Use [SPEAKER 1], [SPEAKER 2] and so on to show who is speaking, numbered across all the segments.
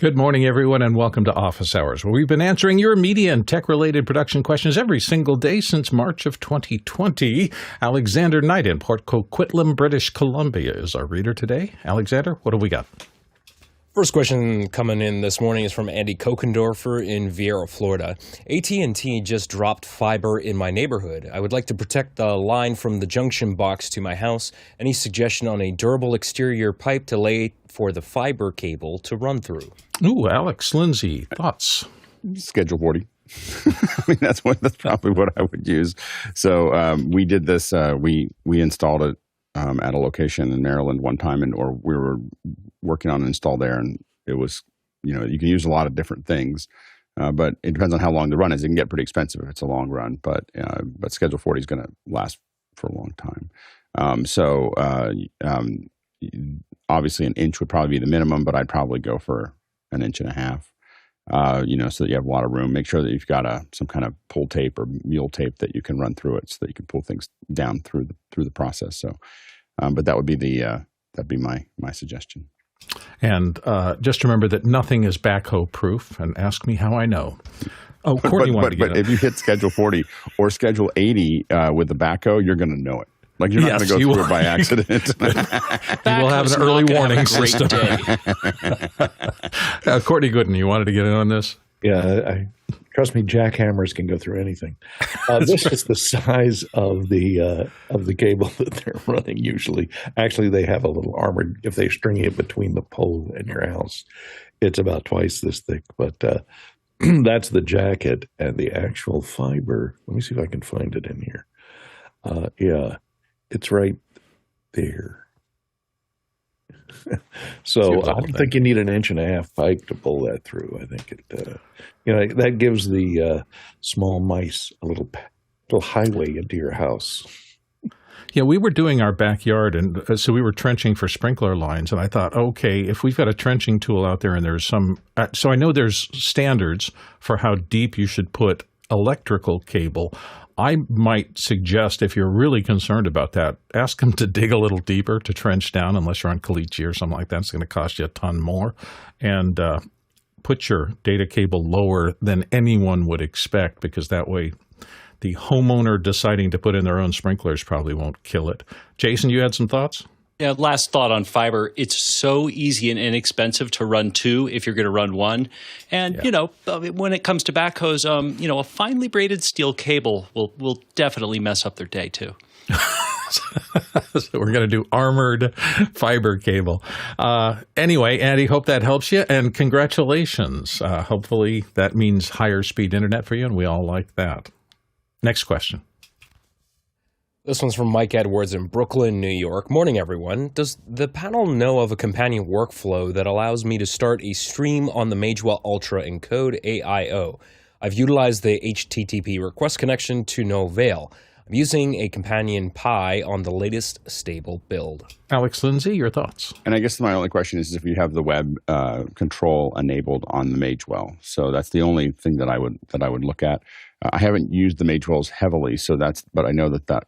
[SPEAKER 1] Good morning, everyone, and welcome to Office Hours, where we've been answering your media and tech-related production questions every single day since March of 2020. Alexander Knight in Port Coquitlam, British Columbia, is our reader today. Alexander, what do we got?
[SPEAKER 2] First question coming in this morning is from Andy Kokendorfer in Vieira, Florida. AT&T just dropped fiber in my neighborhood. I would like to protect the line from the junction box to my house. Any suggestion on a durable exterior pipe to lay for the fiber cable to run through?
[SPEAKER 1] Ooh, Alex Lindsay, thoughts?
[SPEAKER 3] Schedule 40. I mean, that's probably what I would use. So we did this. We installed it at a location in Maryland one time, or we were working on an install there, and it was, you can use a lot of different things, but it depends on how long the run is. It can get pretty expensive if it's a long run, but Schedule 40 is going to last for a long time. Obviously an inch would probably be the minimum, but I'd probably go for an inch and a half, so that you have a lot of room. Make sure that you've got some kind of pull tape or mule tape that you can run through it so that you can pull things down through the process. So, but that would be that'd be my suggestion.
[SPEAKER 1] And just remember that nothing is backhoe proof, and ask me how I know. Oh, Courtney wanted to get
[SPEAKER 3] But if you hit Schedule 40 or Schedule 80 with the backhoe, you're going to know it. Like, you're not going to go through it by accident.
[SPEAKER 1] You will have an early warning system. Courtney Gooden, you wanted to get in on this?
[SPEAKER 4] Yeah, trust me, jackhammers can go through anything. This is the size of the cable that they're running usually. Actually, they have a little armored, if they string it between the pole and your house, it's about twice this thick. But that's the jacket, and the actual fiber. Let me see if I can find it in here. Yeah, it's right there. So I don't think you need an inch and a half pipe to pull that through. I think that gives the small mice a little highway into your house.
[SPEAKER 1] Yeah, we were doing our backyard, and so we were trenching for sprinkler lines, and I thought, okay, if we've got a trenching tool out there and there's so I know there's standards for how deep you should put electrical cable. I might suggest, if you're really concerned about that, ask them to dig a little deeper to trench down, unless you're on Caliche or something like that. It's going to cost you a ton more. And put your data cable lower than anyone would expect, because that way the homeowner deciding to put in their own sprinklers probably won't kill it. Jason, you had some thoughts?
[SPEAKER 5] Yeah, last thought on fiber. It's so easy and inexpensive to run two if you're going to run one. And, when it comes to backhoes, a finely braided steel cable will definitely mess up their day, too.
[SPEAKER 1] So we're going to do armored fiber cable. Anyway, Andy, hope that helps you. And congratulations. Hopefully that means higher speed internet for you, and we all like that. Next question.
[SPEAKER 2] This one's from Mike Edwards in Brooklyn, New York. Morning, everyone. Does the panel know of a companion workflow that allows me to start a stream on the Magewell Ultra Encode AIO? I've utilized the HTTP request connection to no avail. I'm using a CompanionPi on the latest stable build.
[SPEAKER 1] Alex Lindsay, your thoughts?
[SPEAKER 3] And I guess my only question is if you have the web control enabled on the Magewell. So that's the only thing that I would look at. I haven't used the Magewells heavily, but I know that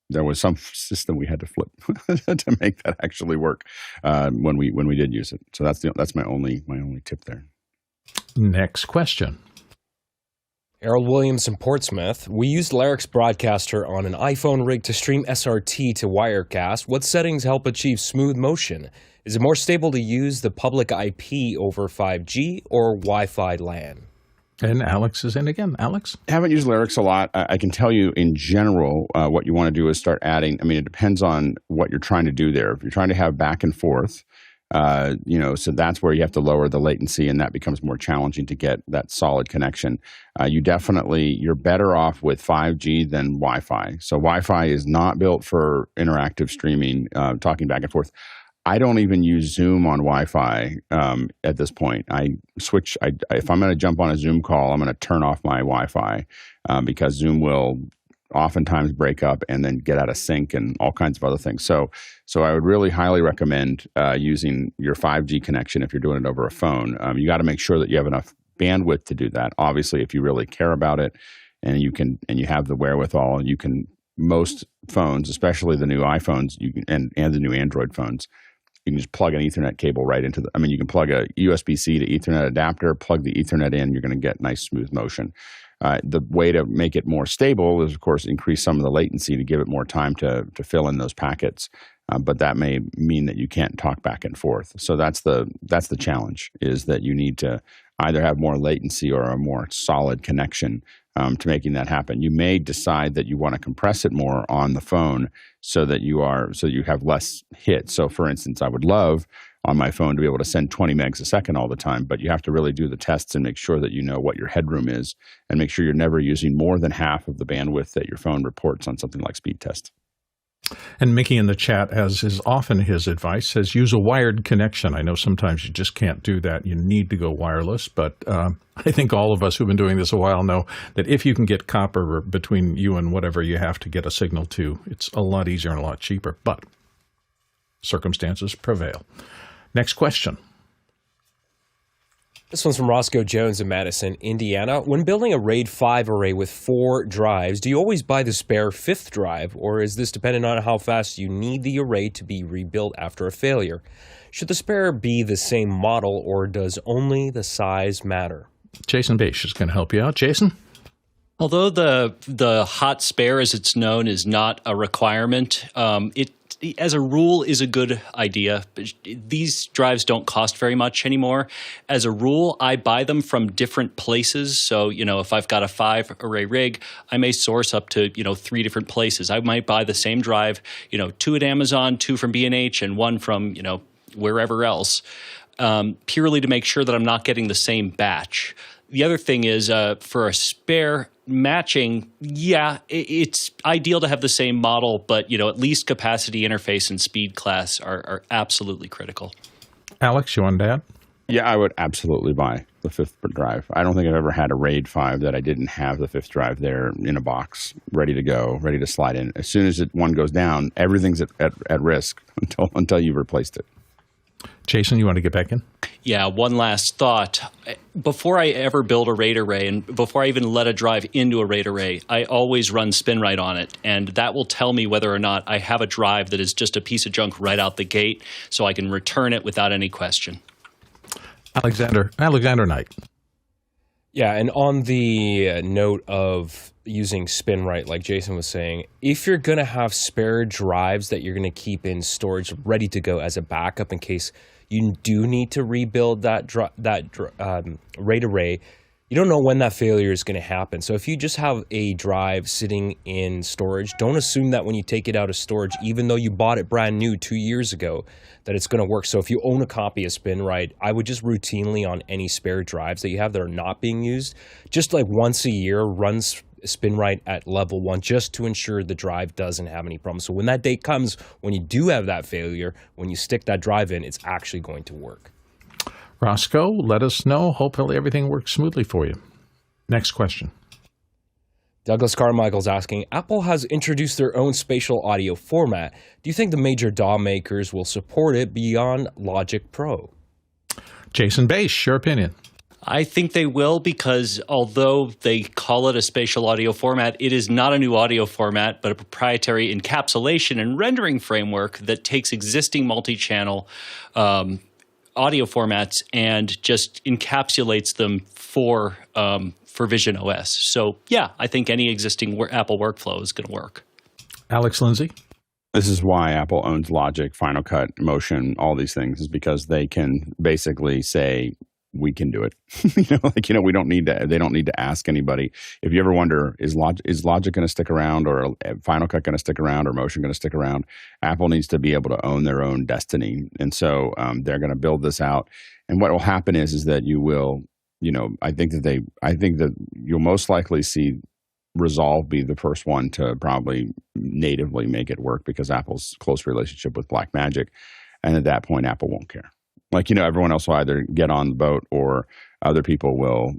[SPEAKER 3] there was some system we had to flip to make that actually work when we did use it. So that's my only tip there.
[SPEAKER 1] Next question.
[SPEAKER 2] Harold Williams in Portsmouth. We used Larix Broadcaster on an iPhone rig to stream SRT to Wirecast. What settings help achieve smooth motion? Is it more stable to use the public IP over 5G or Wi-Fi LAN?
[SPEAKER 1] And Alex is in again. Alex?
[SPEAKER 3] I haven't used Larix a lot. I can tell you in general what you want to do is start adding. I mean, it depends on what you're trying to do there. If you're trying to have back and forth, so that's where you have to lower the latency, and that becomes more challenging to get that solid connection. You're better off with 5G than Wi-Fi. So Wi-Fi is not built for interactive streaming, talking back and forth. I don't even use Zoom on Wi-Fi at this point. If I'm going to jump on a Zoom call, I'm going to turn off my Wi-Fi because Zoom will oftentimes break up and then get out of sync and all kinds of other things. So I would really highly recommend using your 5G connection if you're doing it over a phone. You got to make sure that you have enough bandwidth to do that. Obviously, if you really care about it and you have the wherewithal, most phones, especially the new iPhones and the new Android phones, you can just plug an Ethernet cable right into you can plug a USB-C to Ethernet adapter, plug the Ethernet in, you're going to get nice smooth motion. The way to make it more stable is, of course, increase some of the latency to give it more time to fill in those packets. But that may mean that you can't talk back and forth. So that's the challenge, is that you need to either have more latency or a more solid connection to making that happen. You may decide that you want to compress it more on the phone so that you have less hits. So, for instance, I would love on my phone to be able to send 20 megs a second all the time, but you have to really do the tests and make sure that you know what your headroom is, and make sure you're never using more than half of the bandwidth that your phone reports on something like speed test.
[SPEAKER 1] And Mickey in the chat, as is often his advice, says use a wired connection. I know sometimes you just can't do that. You need to go wireless. But I think all of us who've been doing this a while know that if you can get copper between you and whatever you have to get a signal to, it's a lot easier and a lot cheaper. But circumstances prevail. Next question.
[SPEAKER 2] This one's from Roscoe Jones in Madison, Indiana. When building a RAID 5 array with 4 drives, do you always buy the spare 5th drive, or is this dependent on how fast you need the array to be rebuilt after a failure? Should the spare be the same model, or does only the size matter?
[SPEAKER 1] Jason Bache is going to help you out. Jason?
[SPEAKER 5] Although the hot spare, as it's known, is not a requirement, it as a rule is a good idea. These drives don't cost very much anymore. As a rule, I buy them from different places. So, if I've got a 5 array rig, I may source up to, 3 different places. I might buy the same drive, 2 at Amazon, 2 from B&H, and 1 from, wherever else, purely to make sure that I'm not getting the same batch. The other thing is for a spare matching, it's ideal to have the same model, but at least capacity, interface, and speed class are absolutely critical.
[SPEAKER 1] Alex, you want to add?
[SPEAKER 3] Yeah, I would absolutely buy the 5th drive. I don't think I've ever had a RAID 5 that I didn't have the 5th drive there in a box, ready to go, ready to slide in. As soon as one goes down, everything's at risk until you've replaced it.
[SPEAKER 1] Jason, you want to get back in?
[SPEAKER 5] Yeah, one last thought. Before I ever build a RAID array, and before I even let a drive into a RAID array, I always run SpinRite on it, and that will tell me whether or not I have a drive that is just a piece of junk right out the gate, so I can return it without any question.
[SPEAKER 1] Alexander Knight.
[SPEAKER 2] Yeah, and on the note of using SpinRite, like Jason was saying, if you're going to have spare drives that you're going to keep in storage ready to go as a backup in case you do need to rebuild that RAID array, you don't know when that failure is going to happen. So if you just have a drive sitting in storage, don't assume that when you take it out of storage, even though you bought it brand new 2 years ago, that it's going to work. So if you own a copy of SpinRite, I would just routinely on any spare drives that you have that are not being used, just like once a year, run SpinRite at level 1 just to ensure the drive doesn't have any problems. So when that day comes, when you do have that failure, when you stick that drive in, it's actually going to work.
[SPEAKER 1] Roscoe, let us know. Hopefully everything works smoothly for you. Next question.
[SPEAKER 2] Douglas Carmichael's asking, Apple has introduced their own spatial audio format. Do you think the major DAW makers will support it beyond Logic Pro?
[SPEAKER 1] Jason Bache, your opinion.
[SPEAKER 5] I think they will, because although they call it a spatial audio format, it is not a new audio format, but a proprietary encapsulation and rendering framework that takes existing multi-channel audio formats and just encapsulates them for Vision OS. So, yeah, I think any existing Apple workflow is going to work.
[SPEAKER 1] Alex Lindsay?
[SPEAKER 3] This is why Apple owns Logic, Final Cut, Motion, all these things, is because they can basically say, we can do it. We don't need to. They don't need to ask anybody. If you ever wonder, is Logic going to stick around, or Final Cut going to stick around, or Motion going to stick around? Apple needs to be able to own their own destiny, and so they're going to build this out. And what will happen is that you will, I think that you'll most likely see Resolve be the first one to probably natively make it work, because Apple's close relationship with Blackmagic, and at that point, Apple won't care. Everyone else will either get on the boat, or other people will,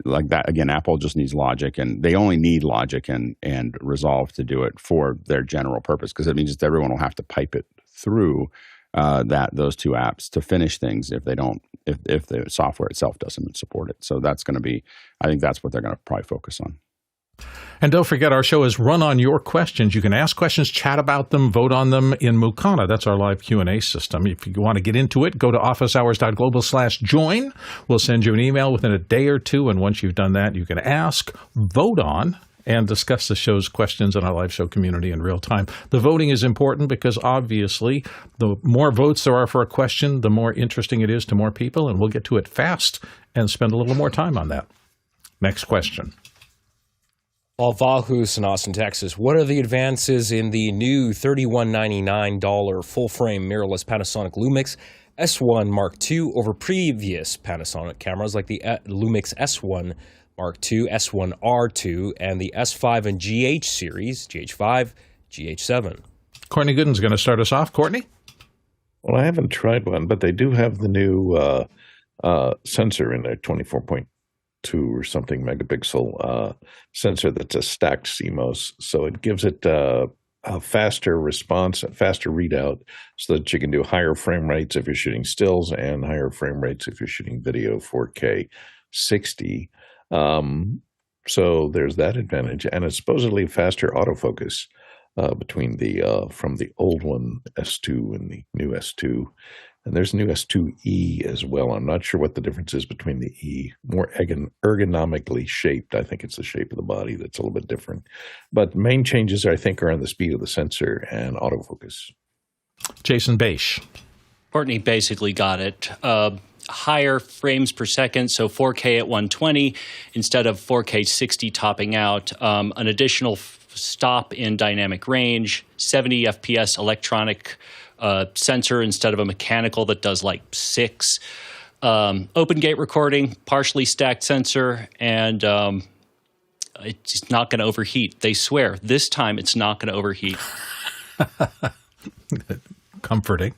[SPEAKER 3] like that. Again, Apple just needs Logic, and they only need Logic and Resolve to do it for their general purpose, because it means that everyone will have to pipe it through those two apps to finish things if the software itself doesn't support it. So that's going to be, I think that's what they're going to probably focus on.
[SPEAKER 1] And don't forget, our show is run on your questions. You can ask questions, chat about them, vote on them in Mukana. That's our live Q&A system. If you want to get into it, go to officehours.global/join. We'll send you an email within a day or two, and once you've done that, you can ask, vote on, and discuss the show's questions in our live show community in real time. The voting is important because, obviously, the more votes there are for a question, the more interesting it is to more people, and we'll get to it fast and spend a little more time on that. Next question.
[SPEAKER 2] Paul Valhus in Austin, Texas. What are the advances in the new $3199 full-frame mirrorless Panasonic LUMIX S1 II over previous Panasonic cameras like the Lumix S1 II, S1R II, and the S5 and GH series, GH5, GH7?
[SPEAKER 1] Courtney Gooden's going to start us off. Courtney?
[SPEAKER 4] Well, I haven't tried one, but they do have the new sensor in there, 24.2 or something megapixel sensor that's a stacked CMOS. So it gives it a faster response, a faster readout, so that you can do higher frame rates if you're shooting stills and higher frame rates if you're shooting video 4K 60. So there's that advantage. And it's supposedly faster autofocus between the from the old one S2 and the new S2. And there's a new S2E as well. I'm not sure what the difference is between the E. More ergonomically shaped. I think it's the shape of the body that's a little bit different. But main changes, I think, are on the speed of the sensor and autofocus.
[SPEAKER 1] Jason Beisch.
[SPEAKER 5] Courtney basically got it. Higher frames per second, so 4K at 120 instead of 4K 60 topping out. An additional stop in dynamic range, 70 FPS electronic sensor instead of a mechanical that does like 6. Open gate recording, partially stacked sensor, and it's not going to overheat. They swear this time it's not going to overheat.
[SPEAKER 1] Comforting.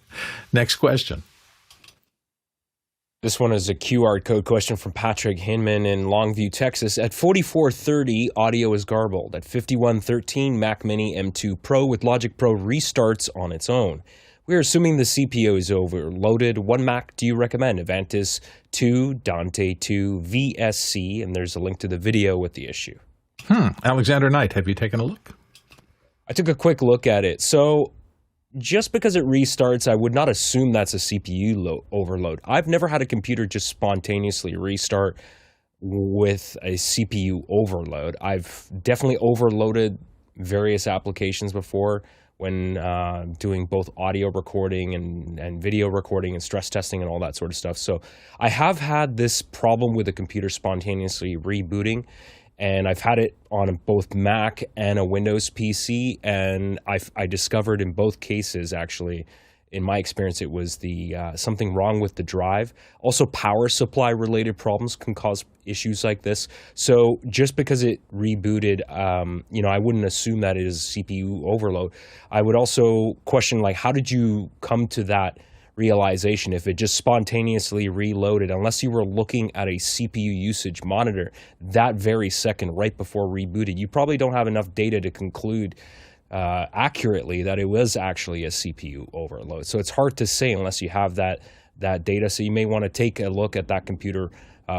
[SPEAKER 1] Next question.
[SPEAKER 2] This one is a QR code question from Patrick Hinman in Longview, Texas. At 4430, audio is garbled. At 5113, Mac Mini M2 Pro with Logic Pro restarts on its own. We are assuming the CPU is overloaded. What Mac do you recommend? Avantis 2, Dante 2, VSC, and there's a link to the video with the issue.
[SPEAKER 1] Alexander Knight, have you taken a look?
[SPEAKER 2] I took a quick look at it. So just because it restarts, I would not assume that's a CPU overload. I've never had a computer just spontaneously restart with a CPU overload. I've definitely overloaded various applications before when doing both audio recording and video recording and stress testing and all that sort of stuff. So I have had this problem with the computer spontaneously rebooting, and I've had it on both Mac and a Windows PC, and I discovered in both cases, actually, in my experience, it was the something wrong with the drive. Also, power supply related problems can cause issues like this. So just because it rebooted, I wouldn't assume that it is CPU overload. I would also question, like, how did you come to that realization if it just spontaneously reloaded, unless you were looking at a CPU usage monitor that very second right before rebooted? You probably don't have enough data to conclude accurately that it was actually a CPU overload. So it's hard to say unless you have that data. So you may want to take a look at that computer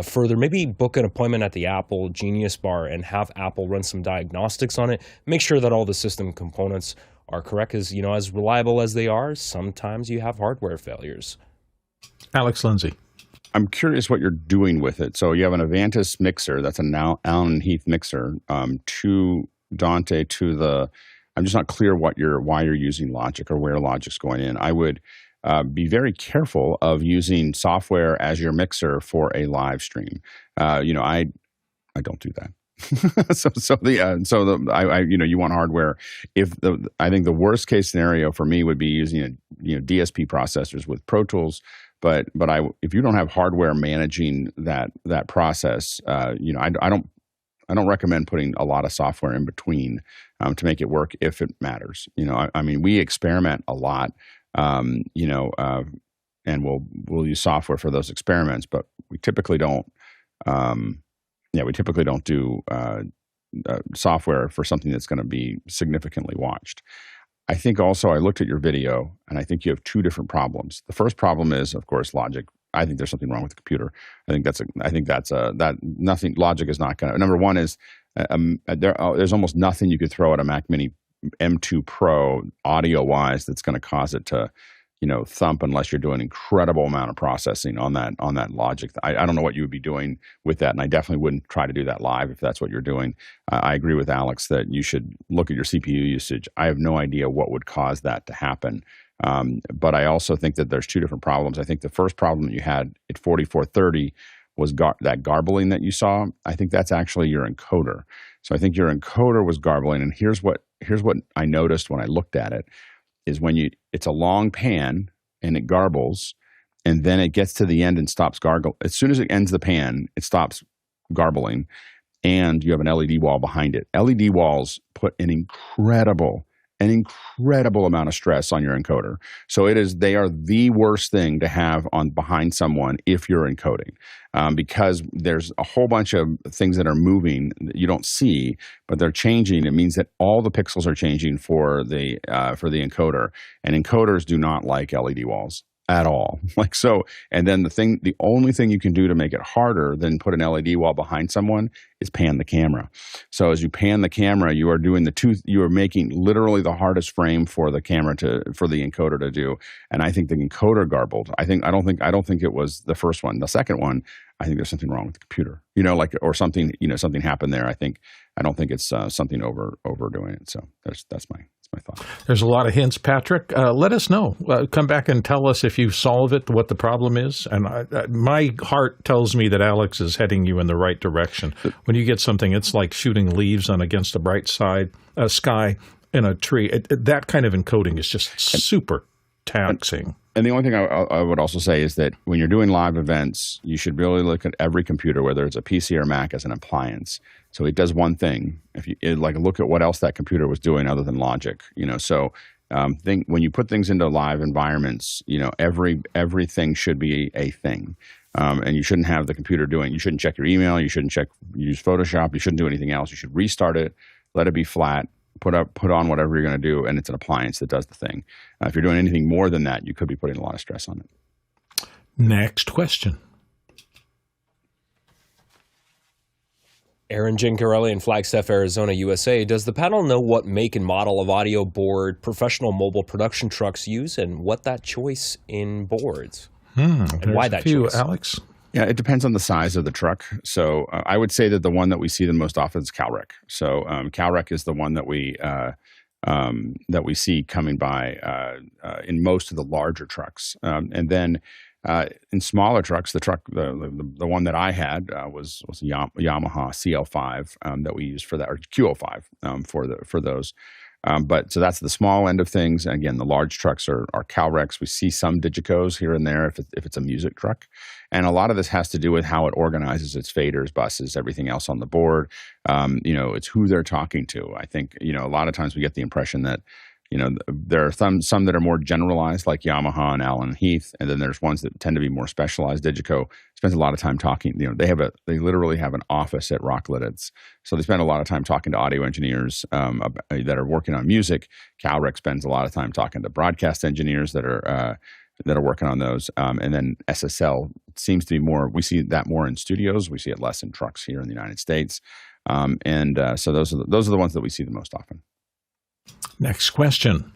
[SPEAKER 2] further. Maybe book an appointment at the Apple Genius Bar and have Apple run some diagnostics on it. Make sure that all the system components are correct, because, as reliable as they are, sometimes you have hardware failures.
[SPEAKER 1] Alex Lindsay.
[SPEAKER 3] I'm curious what you're doing with it. So you have an Avantis mixer, that's an Allen Heath mixer, to Dante, to the, I'm just not clear why you're using Logic or where Logic's going in. I would be very careful of using software as your mixer for a live stream. I don't do that. You want hardware. I think the worst case scenario for me would be using DSP processors with Pro Tools. But if you don't have hardware managing that process, I don't recommend putting a lot of software in between to make it work if it matters. We experiment a lot, and we'll use software for those experiments, but we typically don't. We typically don't do software for something that's going to be significantly watched. I think also I looked at your video, and I think you have two different problems. The first problem is, of course, Logic. I think there's something wrong with the computer. Logic is not going to. Number one is There's almost nothing you could throw at a Mac Mini M2 Pro audio-wise that's going to cause it to, thump unless you're doing an incredible amount of processing on that logic. I don't know what you would be doing with that, and I definitely wouldn't try to do that live if that's what you're doing. I agree with Alex that you should look at your CPU usage. I have no idea what would cause that to happen. But I also think that there's two different problems. I think the first problem that you had at 4430 was that garbling that you saw. I think that's actually your encoder. So I think your encoder was garbling. And here's what I noticed when I looked at it is it's a long pan and it garbles, and then it gets to the end and stops gargle. As soon as it ends the pan, it stops garbling, and you have an LED wall behind it. LED walls put an incredible amount of stress on your encoder. So they are the worst thing to have on behind someone if you're encoding, because there's a whole bunch of things that are moving that you don't see, but they're changing. It means that all the pixels are changing for the encoder, and encoders do not like LED walls at all. And then the only thing you can do to make it harder than put an LED wall behind someone is pan the camera. So as you pan the camera, you are making literally the hardest frame for the camera for the encoder to do. And I think the encoder garbled. I don't think it was the first one. The second one, I think there's something wrong with the computer, or something, something happened there. I don't think it's something overdoing it. So that's my thought.
[SPEAKER 1] There's a lot of hints, Patrick. Let us know. Come back and tell us if you solve it, what the problem is. And my heart tells me that Alex is heading you in the right direction. When you get something, it's like shooting leaves against a bright sky in a tree. That kind of encoding is just super taxing.
[SPEAKER 3] And the only thing I would also say is that when you're doing live events, you should really look at every computer, whether it's a PC or Mac, as an appliance. So it does one thing. If you look at what else that computer was doing other than logic, So when you put things into live environments, everything should be a thing, and you shouldn't have the computer doing. You shouldn't check your email. You shouldn't use Photoshop. You shouldn't do anything else. You should restart it, let it be flat. Put on whatever you're going to do, and it's an appliance that does the thing. If you're doing anything more than that, you could be putting a lot of stress on it.
[SPEAKER 1] Next question.
[SPEAKER 2] Aaron Gincarelli in Flagstaff, Arizona, USA. Does the panel know what make and model of audio board professional mobile production trucks use, and what that choice in boards? And why that choice?
[SPEAKER 1] Alex?
[SPEAKER 3] Yeah, it depends on the size of the truck. So I would say that the one that we see the most often is CalRec. So CalRec is the one that we see coming by in most of the larger trucks. And then in smaller trucks, the one that I had was a Yamaha CL5 that we used for that, or QL5 for those. So that's the small end of things. And again, the large trucks are CalRecs. We see some Digicos here and there if it's a music truck. And a lot of this has to do with how it organizes its faders, buses, everything else on the board. It's who they're talking to. I think, a lot of times we get the impression that, there are some that are more generalized, like Yamaha and Allen Heath, and then there's ones that tend to be more specialized. Digico spends a lot of time talking. They literally have an office at Rocklet. So they spend a lot of time talking to audio engineers that are working on music. CalRec spends a lot of time talking to broadcast engineers that are working on those. And then SSL seems to be more. We see that more in studios. We see it less in trucks here in the United States. So those are the ones that we see the most often.
[SPEAKER 1] Next question.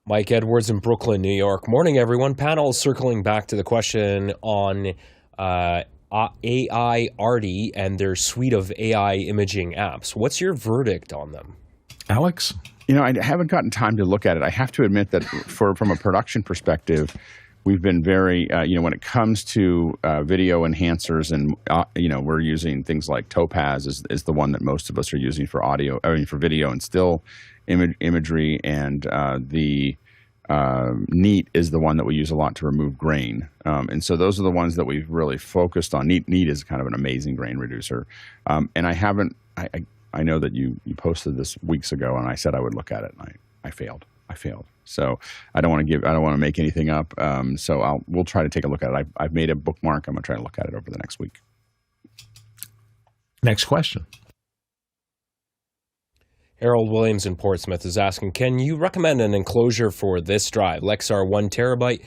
[SPEAKER 2] Mike Edwards in Brooklyn, New York. Morning, everyone. Panel circling back to the question on AI Arty and their suite of AI imaging apps. What's your verdict on them?
[SPEAKER 1] Alex?
[SPEAKER 3] I haven't gotten time to look at it. I have to admit that from a production perspective, we've been very, when it comes to video enhancers, and we're using things like Topaz is the one that most of us are using for for video and still imagery, and the Neat is the one that we use a lot to remove grain. And so those are the ones that we've really focused on. Neat is kind of an amazing grain reducer. And I know that you posted this weeks ago, and I said I would look at it, and I failed. So I don't want to make anything up. We'll try to take a look at it. I've made a bookmark. I'm going to try to look at it over the next week.
[SPEAKER 1] Next question.
[SPEAKER 2] Harold Williams in Portsmouth is asking, can you recommend an enclosure for this drive, Lexar 1 terabyte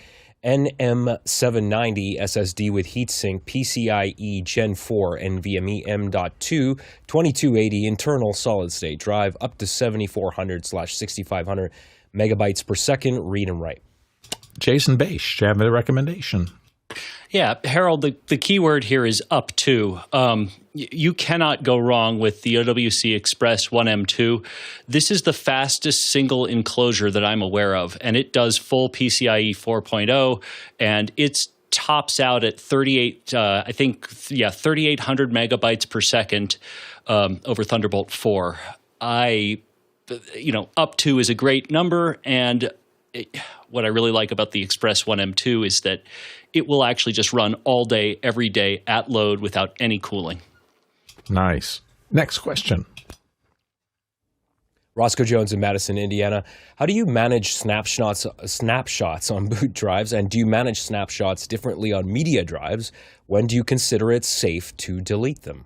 [SPEAKER 2] NM790 SSD with heatsink, PCIe Gen 4, NVMe M.2, 2280 internal solid-state drive, up to 7400/6500 megabytes per second, read and write.
[SPEAKER 1] Jason Bache, do you have a recommendation?
[SPEAKER 5] Yeah, Harold, the key word here is up to. You cannot go wrong with the OWC Express 1M2. This is the fastest single enclosure that I'm aware of, and it does full PCIe 4.0, and it's tops out at 3,800 megabytes per second over Thunderbolt 4. Up to is a great number, and what I really like about the Express 1M2 is that it will actually just run all day, every day at load without any cooling.
[SPEAKER 1] Nice. Next question.
[SPEAKER 2] Roscoe Jones in Madison, Indiana. How do you manage snapshots on boot drives, and do you manage snapshots differently on media drives? When do you consider it safe to delete them?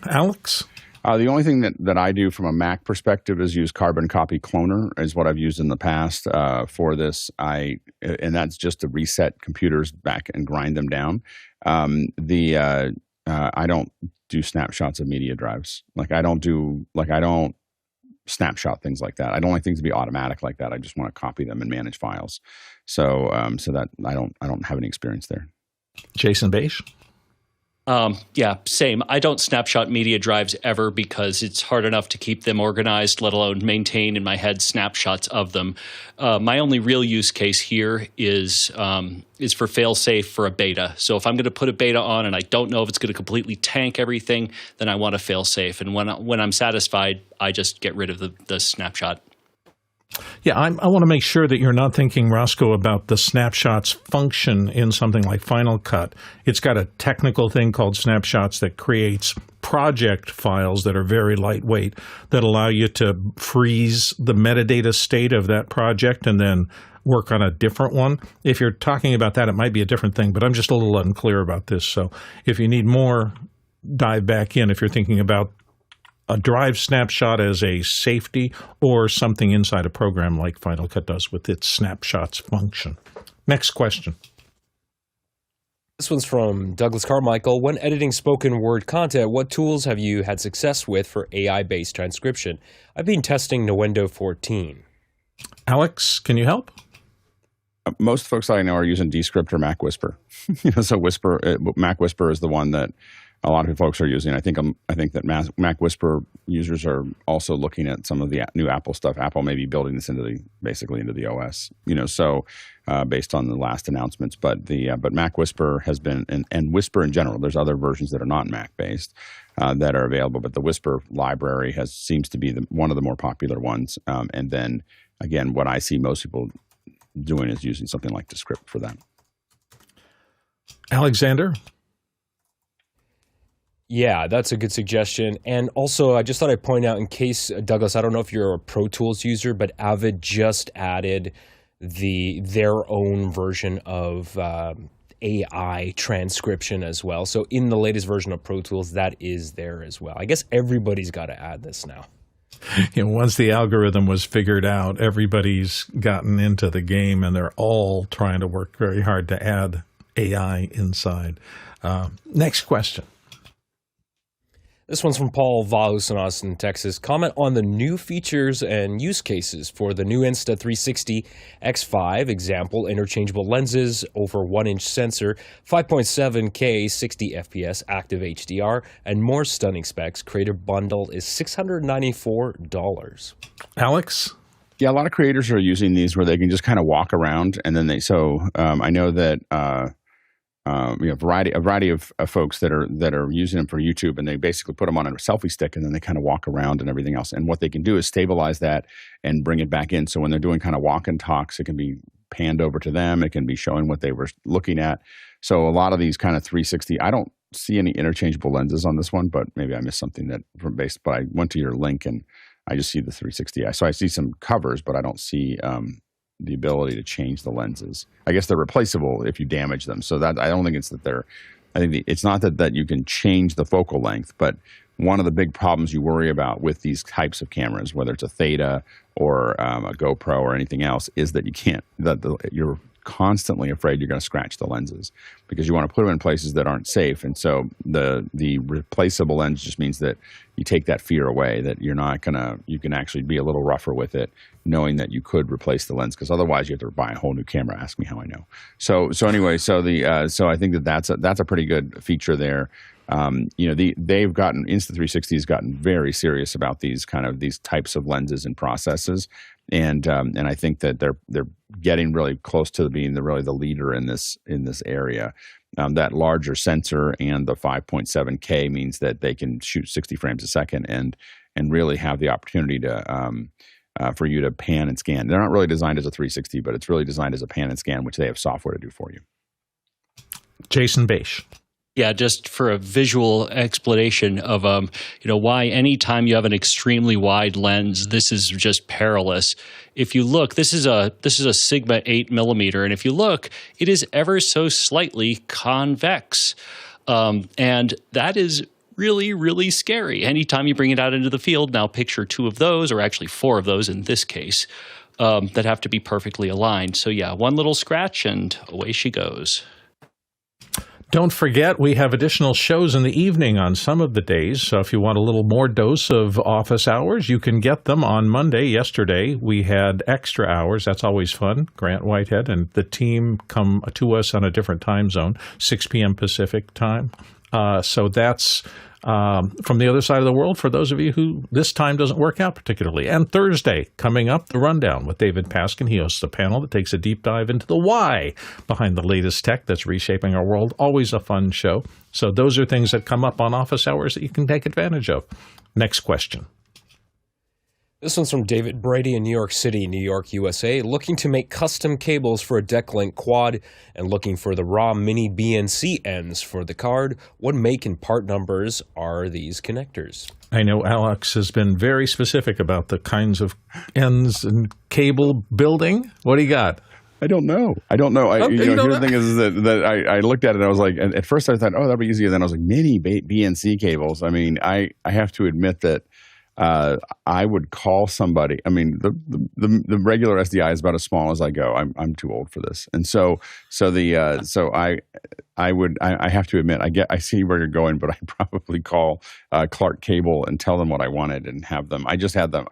[SPEAKER 1] Alex?
[SPEAKER 3] The only thing that I do from a Mac perspective is use Carbon Copy Cloner, is what I've used in the past for this. And that's just to reset computers back and grind them down. I don't do snapshots of media drives. I don't snapshot things like that. I don't like things to be automatic like that. I just want to copy them and manage files. So that I don't have any experience there.
[SPEAKER 1] Jason Bache?
[SPEAKER 5] Yeah, same. I don't snapshot media drives ever because it's hard enough to keep them organized, let alone maintain in my head snapshots of them. My only real use case here is for fail-safe for a beta. So if I'm going to put a beta on and I don't know if it's going to completely tank everything, then I want a fail-safe. And when I'm satisfied, I just get rid of the snapshot.
[SPEAKER 1] Yeah, I want to make sure that you're not thinking, Roscoe, about the snapshots function in something like Final Cut. It's got a technical thing called snapshots that creates project files that are very lightweight that allow you to freeze the metadata state of that project and then work on a different one. If you're talking about that, it might be a different thing, but I'm just a little unclear about this. So if you need more, dive back in if you're thinking about a drive snapshot as a safety or something inside a program like Final Cut does with its snapshots function. Next question.
[SPEAKER 2] This one's from Douglas Carmichael. When editing spoken word content, what tools have you had success with for AI-based transcription? I've been testing Nuendo 14.
[SPEAKER 1] Alex, can you help?
[SPEAKER 3] Most folks I know are using Descript or Mac Whisper. So Mac Whisper is the one that a lot of folks are using. I think that Mac Whisper users are also looking at some of the new Apple stuff. Apple may be building this into the OS. Based on the last announcements. But Mac Whisper has been and Whisper in general. There's other versions that are not Mac based that are available, but the Whisper library seems to be one of the more popular ones. And then again, what I see most people doing is using something like Descript for that.
[SPEAKER 1] Alexander?
[SPEAKER 2] Yeah, that's a good suggestion. And also, I just thought I'd point out in case, Douglas, I don't know if you're a Pro Tools user, but Avid just added their own version of AI transcription as well. So in the latest version of Pro Tools, that is there as well. I guess everybody's got to add this now.
[SPEAKER 1] Once the algorithm was figured out, everybody's gotten into the game, and they're all trying to work very hard to add AI inside. Next question.
[SPEAKER 2] This one's from Paul Vahus in Austin, Texas. Comment on the new features and use cases for the new Insta360 X5. Example, interchangeable lenses, over 1-inch sensor, 5.7K, 60 FPS, active HDR, and more stunning specs. Creator bundle is $694.
[SPEAKER 1] Alex?
[SPEAKER 3] Yeah, a lot of creators are using these where they can just kind of walk around, and then I know that a variety of folks that are using them for YouTube, and they basically put them on a selfie stick, and then they kind of walk around and everything else. And what they can do is stabilize that and bring it back in. So when they're doing kind of walk and talks, it can be panned over to them. It can be showing what they were looking at. So a lot of these kind of 360, I don't see any interchangeable lenses on this one, but maybe I missed something but I went to your link and I just see the 360. So I see some covers, but I don't see the ability to change the lenses. I guess they're replaceable if you damage them. So that I don't think it's that they're. I think it's not that you can change the focal length, but one of the big problems you worry about with these types of cameras, whether it's a Theta or a GoPro or anything else, is that you can't. That your constantly afraid you're going to scratch the lenses because you want to put them in places that aren't safe. And so the replaceable lens just means that you take that fear away, that you're not going to, you can actually be a little rougher with it, knowing that you could replace the lens, because otherwise you have to buy a whole new camera. Ask me how I know. So anyway, so I think that's a pretty good feature there. They've gotten, Insta360 has gotten very serious about these types of lenses and processes, and I think that they're getting really close to being the leader in this area. That larger sensor and the 5.7K means that they can shoot 60 frames a second and really have the opportunity to for you to pan and scan. They're not really designed as a 360, but it's really designed as a pan and scan, which they have software to do for you.
[SPEAKER 1] Jason Bache.
[SPEAKER 5] Yeah, just for a visual explanation of why anytime you have an extremely wide lens, this is just perilous. If you look, this is a Sigma 8 millimeter, and if you look, it is ever so slightly convex, and that is really, really scary. Anytime you bring it out into the field, now picture 2 of those, or actually 4 of those in this case, that have to be perfectly aligned. So yeah, one little scratch and away she goes.
[SPEAKER 1] Don't forget, we have additional shows in the evening on some of the days, so if you want a little more dose of office hours, you can get them on Monday. Yesterday, we had extra hours. That's always fun. Grant Whitehead and the team come to us on a different time zone, 6 p.m. Pacific time. So that's from the other side of the world for those of you who this time doesn't work out particularly. And Thursday, coming up, The Rundown with David Paskin. He hosts a panel that takes a deep dive into the why behind the latest tech that's reshaping our world. Always a fun show. So those are things that come up on office hours that you can take advantage of. Next question.
[SPEAKER 2] This one's from David Brady in New York City, New York, USA, looking to make custom cables for a DeckLink quad and looking for the raw mini BNC ends for the card. What make and part numbers are these connectors?
[SPEAKER 1] I know Alex has been very specific about the kinds of ends and cable building. What do you got?
[SPEAKER 3] I don't know. Here's the thing is that I looked at it and I was like, and at first I thought, oh, that'd be easier. Then I was like, mini BNC cables. I mean, I have to admit that I would call somebody. I mean, the regular SDI is about as small as I go. I'm too old for this, and so I have to admit I see where you're going, but I probably call Clark Cable and tell them what I wanted and have them. I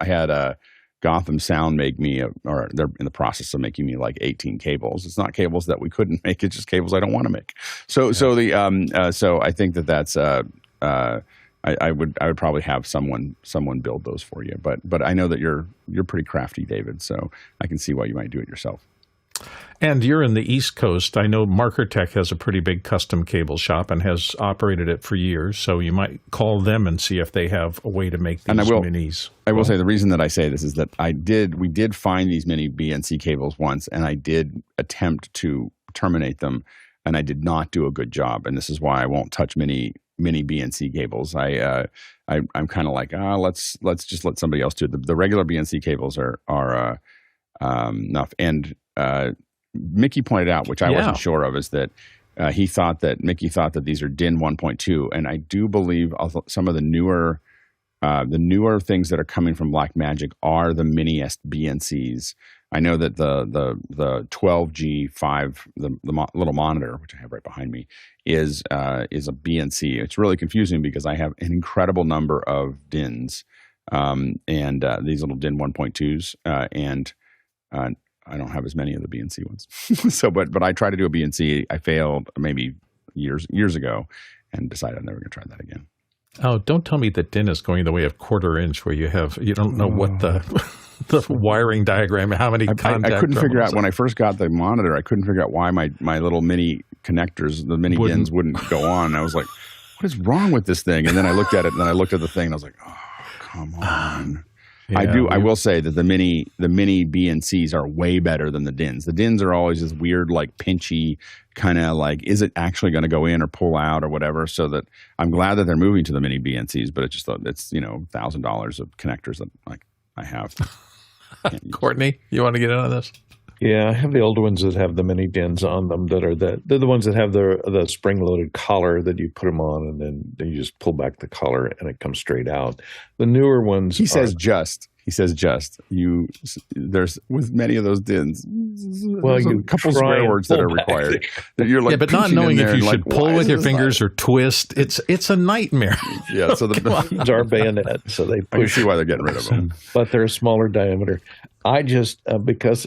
[SPEAKER 3] had Gotham Sound make me, or they're in the process of making me like 18 cables. It's not cables that we couldn't make; it's just cables I don't want to make. So I think that's. I would probably have someone build those for you, but I know that you're pretty crafty, David, so I can see why you might do it yourself.
[SPEAKER 1] And you're in the East Coast. I know Marker Tech has a pretty big custom cable shop and has operated it for years, so you might call them and see if they have a way to make these minis.
[SPEAKER 3] I will say the reason that I say this is that we did find these mini BNC cables once, and I did attempt to terminate them, and I did not do a good job, and this is why I won't touch mini BNC cables. I'm kind of like, let's just let somebody else do it. The regular BNC cables are enough. And Mickey pointed out, which I wasn't sure of, is that Mickey thought that these are DIN 1.2, and I do believe some of the newer things that are coming from Blackmagic are the mini BNCs. I know that the 12G5, the little monitor, which I have right behind me, is a BNC. It's really confusing because I have an incredible number of DINs and these little DIN 1.2s, and I don't have as many of the BNC ones. So, but I tried to do a BNC. I failed maybe years ago, and decided I'm never going to try that again.
[SPEAKER 1] Oh, don't tell me that DIN is going the way of quarter inch, where you don't know what the wiring diagram, how many contacts.
[SPEAKER 3] I couldn't figure out when I first got the monitor. I couldn't figure out why my little mini connectors, the mini DINs, wouldn't go on. I was like, what is wrong with this thing? And then I looked at it, and then I looked at the thing, and I was like, oh, come on. Yeah, I will say that the mini BNCs are way better than the DINs. The DINs are always this weird, like pinchy kind of like, is it actually going to go in or pull out or whatever? So that I'm glad that they're moving to the mini BNCs, but it's $1,000 of connectors that I have.
[SPEAKER 1] Courtney, you want to get in on this?
[SPEAKER 4] Yeah, I have the older ones that have the mini DINs on them. They're the ones that have the spring-loaded collar that you put them on, and then you just pull back the collar and it comes straight out. The newer ones,
[SPEAKER 3] he says just. He says there's with many of those DINs.
[SPEAKER 4] Well,
[SPEAKER 3] there's a couple swear words that are required. You're like,
[SPEAKER 1] yeah, but not knowing if you should pull with your fingers or twist, it's a nightmare.
[SPEAKER 3] Yeah, so
[SPEAKER 4] it's our bayonet, so they push.
[SPEAKER 3] I can see why they're getting rid of them.
[SPEAKER 4] But they're a smaller diameter. I just because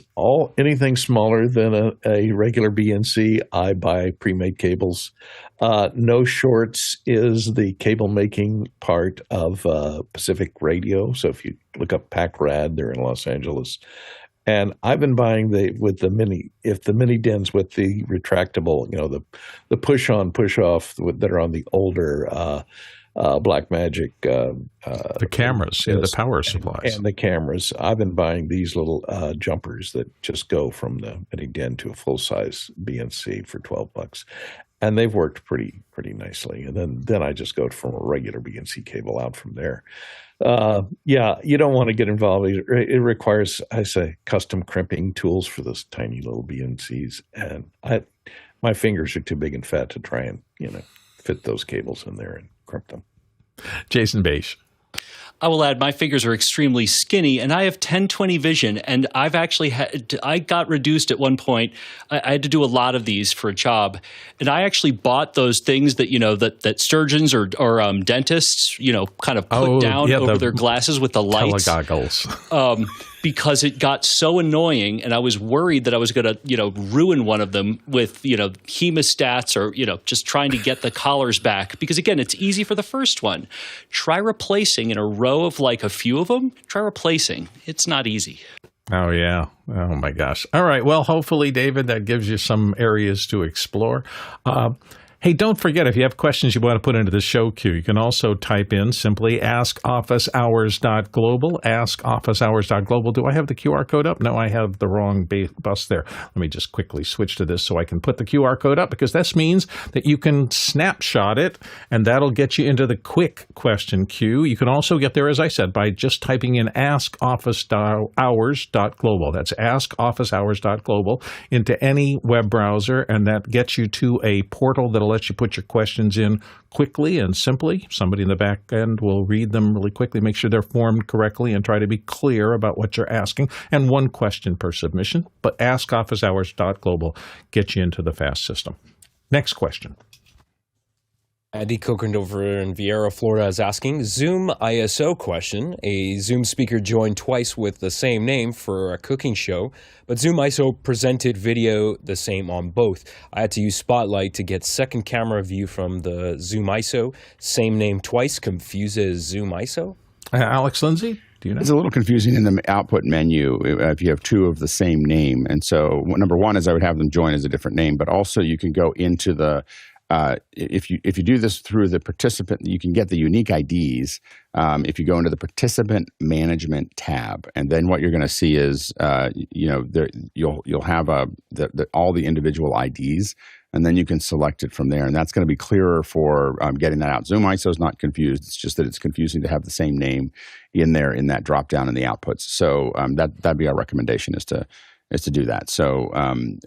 [SPEAKER 4] anything smaller than a regular BNC, I buy pre-made cables. No Shorts is the cable making part of Pacific Radio. So if you look up PackRad, they're in Los Angeles. And I've been buying the mini DINs with the retractable, the push on, push off that are on the older Blackmagic.
[SPEAKER 1] The cameras, the power supplies.
[SPEAKER 4] And the cameras. I've been buying these little jumpers that just go from the mini DIN to a full-size BNC for $12. And they've worked pretty nicely. And then I just go from a regular BNC cable out from there. You don't want to get involved. It requires, I say, custom crimping tools for those tiny little BNCs. And my fingers are too big and fat to try and, fit those cables in there and crimp them.
[SPEAKER 1] Jason Bache.
[SPEAKER 5] I will add, my fingers are extremely skinny, and I have 10/20 vision, and I've actually I got reduced at one point. I had to do a lot of these for a job, and I actually bought those things that that surgeons or dentists kind of put down over their glasses with the lights.
[SPEAKER 1] Telegoggles.
[SPEAKER 5] Because it got so annoying, and I was worried that I was going to ruin one of them with hemostats or just trying to get the collars back. Because again, it's easy for the first one. Try replacing in a row of like a few of them. Try replacing. It's not easy.
[SPEAKER 1] Oh, yeah. Oh, my gosh. All right. Well, hopefully, David, that gives you some areas to explore. Hey, don't forget, if you have questions you want to put into the show queue, you can also type in simply askofficehours.global, askofficehours.global. Do I have the QR code up? No, I have the wrong bus there. Let me just quickly switch to this so I can put the QR code up, because this means that you can snapshot it, and that'll get you into the quick question queue. You can also get there, as I said, by just typing in askofficehours.global. That's askofficehours.global into any web browser, and that gets you to a portal that'll let you put your questions in quickly and simply. Somebody in the back end will read them really quickly, make sure they're formed correctly, and try to be clear about what you're asking. And one question per submission. But askofficehours.global gets you into the FAST system. Next question.
[SPEAKER 2] Andy Cochran over in Vieira, Florida is asking, Zoom ISO question. A Zoom speaker joined twice with the same name for a cooking show, but Zoom ISO presented video the same on both. I had to use Spotlight to get second camera view from the Zoom ISO. Same name twice confuses Zoom ISO?
[SPEAKER 1] Alex Lindsay? Do you know?
[SPEAKER 3] It's a little confusing in the output menu if you have two of the same name. And so number one is I would have them join as a different name, but also you can go into the if you do this through the participant, you can get the unique IDs if you go into the participant management tab, and then what you're going to see is you'll have all the individual IDs, and then you can select it from there, and that's going to be clearer for getting that out. Zoom ISO is not confused; it's just that it's confusing to have the same name in there in that drop down in the outputs. So that'd be our recommendation is to do that. So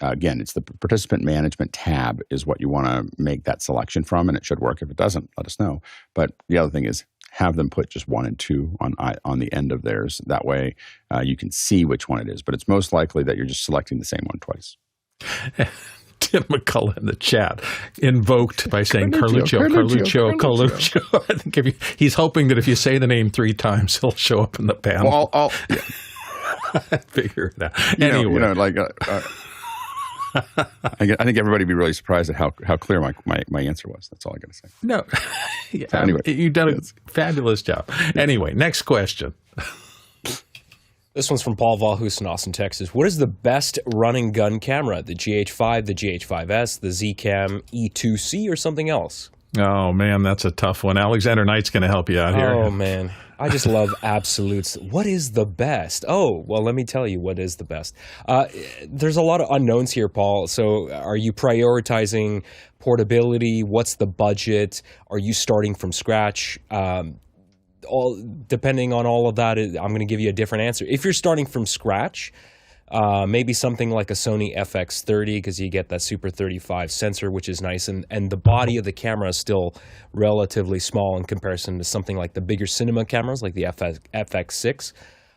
[SPEAKER 3] again, it's the participant management tab is what you want to make that selection from, and it should work. If it doesn't, let us know. But the other thing is have them put just 1 and 2 on the end of theirs. That way you can see which one it is. But it's most likely that you're just selecting the same one twice.
[SPEAKER 1] Tim McCullough in the chat invoked by saying Carluccio. I think he's hoping that if you say the name 3 times, he'll show up in the panel.
[SPEAKER 3] Well, yeah.
[SPEAKER 1] Figure it out.
[SPEAKER 3] I think everybody would be really surprised at how clear my answer was. That's all I got to say.
[SPEAKER 1] No.
[SPEAKER 3] So anyway,
[SPEAKER 1] you've done a fabulous job. Anyway, next question.
[SPEAKER 2] This one's from Paul Valhus in Austin, Texas. What is the best running gun camera? The GH5, the GH5S, the Zcam E2C, or something else?
[SPEAKER 1] Oh, man, that's a tough one. Alexander Knight's going to help you out here.
[SPEAKER 2] Oh, man. I just love absolutes. What is the best? Oh, well, let me tell you what is the best. There's a lot of unknowns here, Paul. So are you prioritizing portability? What's the budget? Are you starting from scratch? Depending on all of that, I'm going to give you a different answer. If you're starting from scratch, maybe something like a Sony FX30 because you get that Super 35 sensor, which is nice, and the body of the camera is still relatively small in comparison to something like the bigger cinema cameras like the FX6.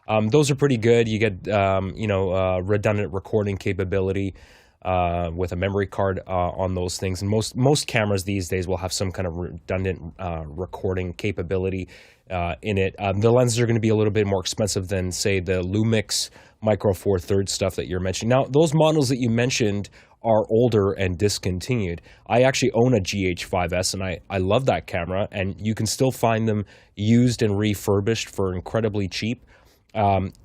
[SPEAKER 2] Those are pretty good. You get redundant recording capability with a memory card on those things. And most cameras these days will have some kind of redundant recording capability in it. The lenses are going to be a little bit more expensive than, say, the Lumix Micro Four Thirds stuff that you're mentioning. Now, those models that you mentioned are older and discontinued. I actually own a GH5S, and I love that camera, and you can still find them used and refurbished for incredibly cheap.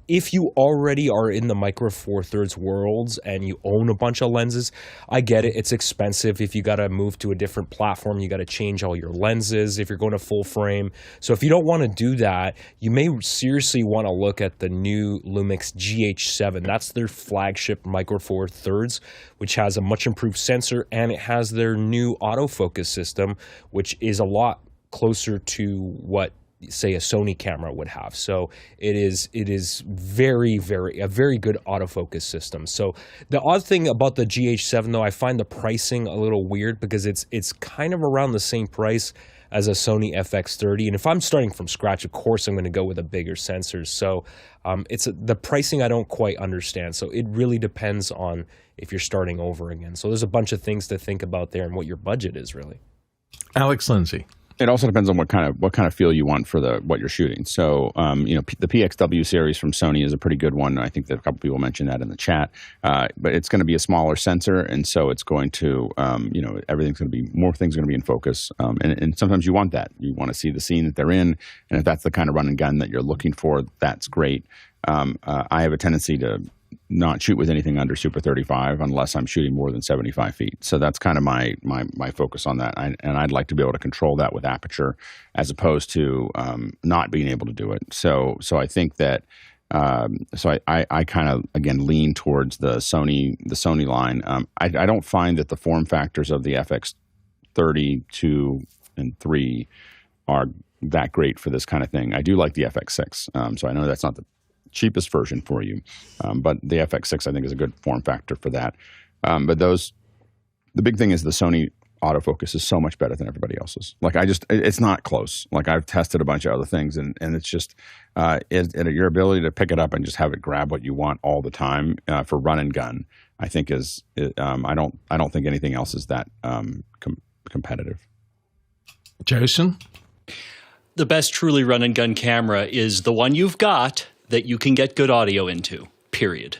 [SPEAKER 2] If you already are in the Micro Four Thirds worlds and you own a bunch of lenses, I get it. It's expensive. If you got to move to a different platform, you got to change all your lenses if you're going to full frame. So if you don't want to do that, you may seriously want to look at the new Lumix GH7. That's their flagship Micro Four Thirds, which has a much improved sensor, and it has their new autofocus system, which is a lot closer to what, say, a Sony camera would have. So it is very, very, a very good autofocus system. So the odd thing about the GH7, though, I find the pricing a little weird because it's kind of around the same price as a Sony FX30. And if I'm starting from scratch, of course, I'm going to go with a bigger sensor. So the pricing I don't quite understand. So it really depends on if you're starting over again. So there's a bunch of things to think about there and what your budget is, really.
[SPEAKER 1] Alex Lindsay.
[SPEAKER 3] It also depends on what kind of feel you want for what you're shooting. So, the PXW series from Sony is a pretty good one. I think that a couple people mentioned that in the chat. But it's going to be a smaller sensor, and so it's going to, everything's going to be, more things are going to be in focus. And sometimes you want that. You want to see the scene that they're in, and if that's the kind of run and gun that you're looking for, that's great. I have a tendency to not shoot with anything under Super 35 unless I'm shooting more than 75 feet. So that's kind of my focus on that. And I'd like to be able to control that with aperture as opposed to not being able to do it. So I think that I kind of, again, lean towards the Sony line. I don't find that the form factors of the FX30, 2, and 3 are that great for this kind of thing. I do like the FX6. So I know that's not the cheapest version for you, but the FX6 I think is a good form factor for that. But the big thing is the Sony autofocus is so much better than everybody else's. Like it's not close. Like I've tested a bunch of other things, and it's just your ability to pick it up and just have it grab what you want all the time for run and gun. I think I don't think anything else is that competitive.
[SPEAKER 1] Jason,
[SPEAKER 5] the best truly run and gun camera is the one you've got that you can get good audio into, period.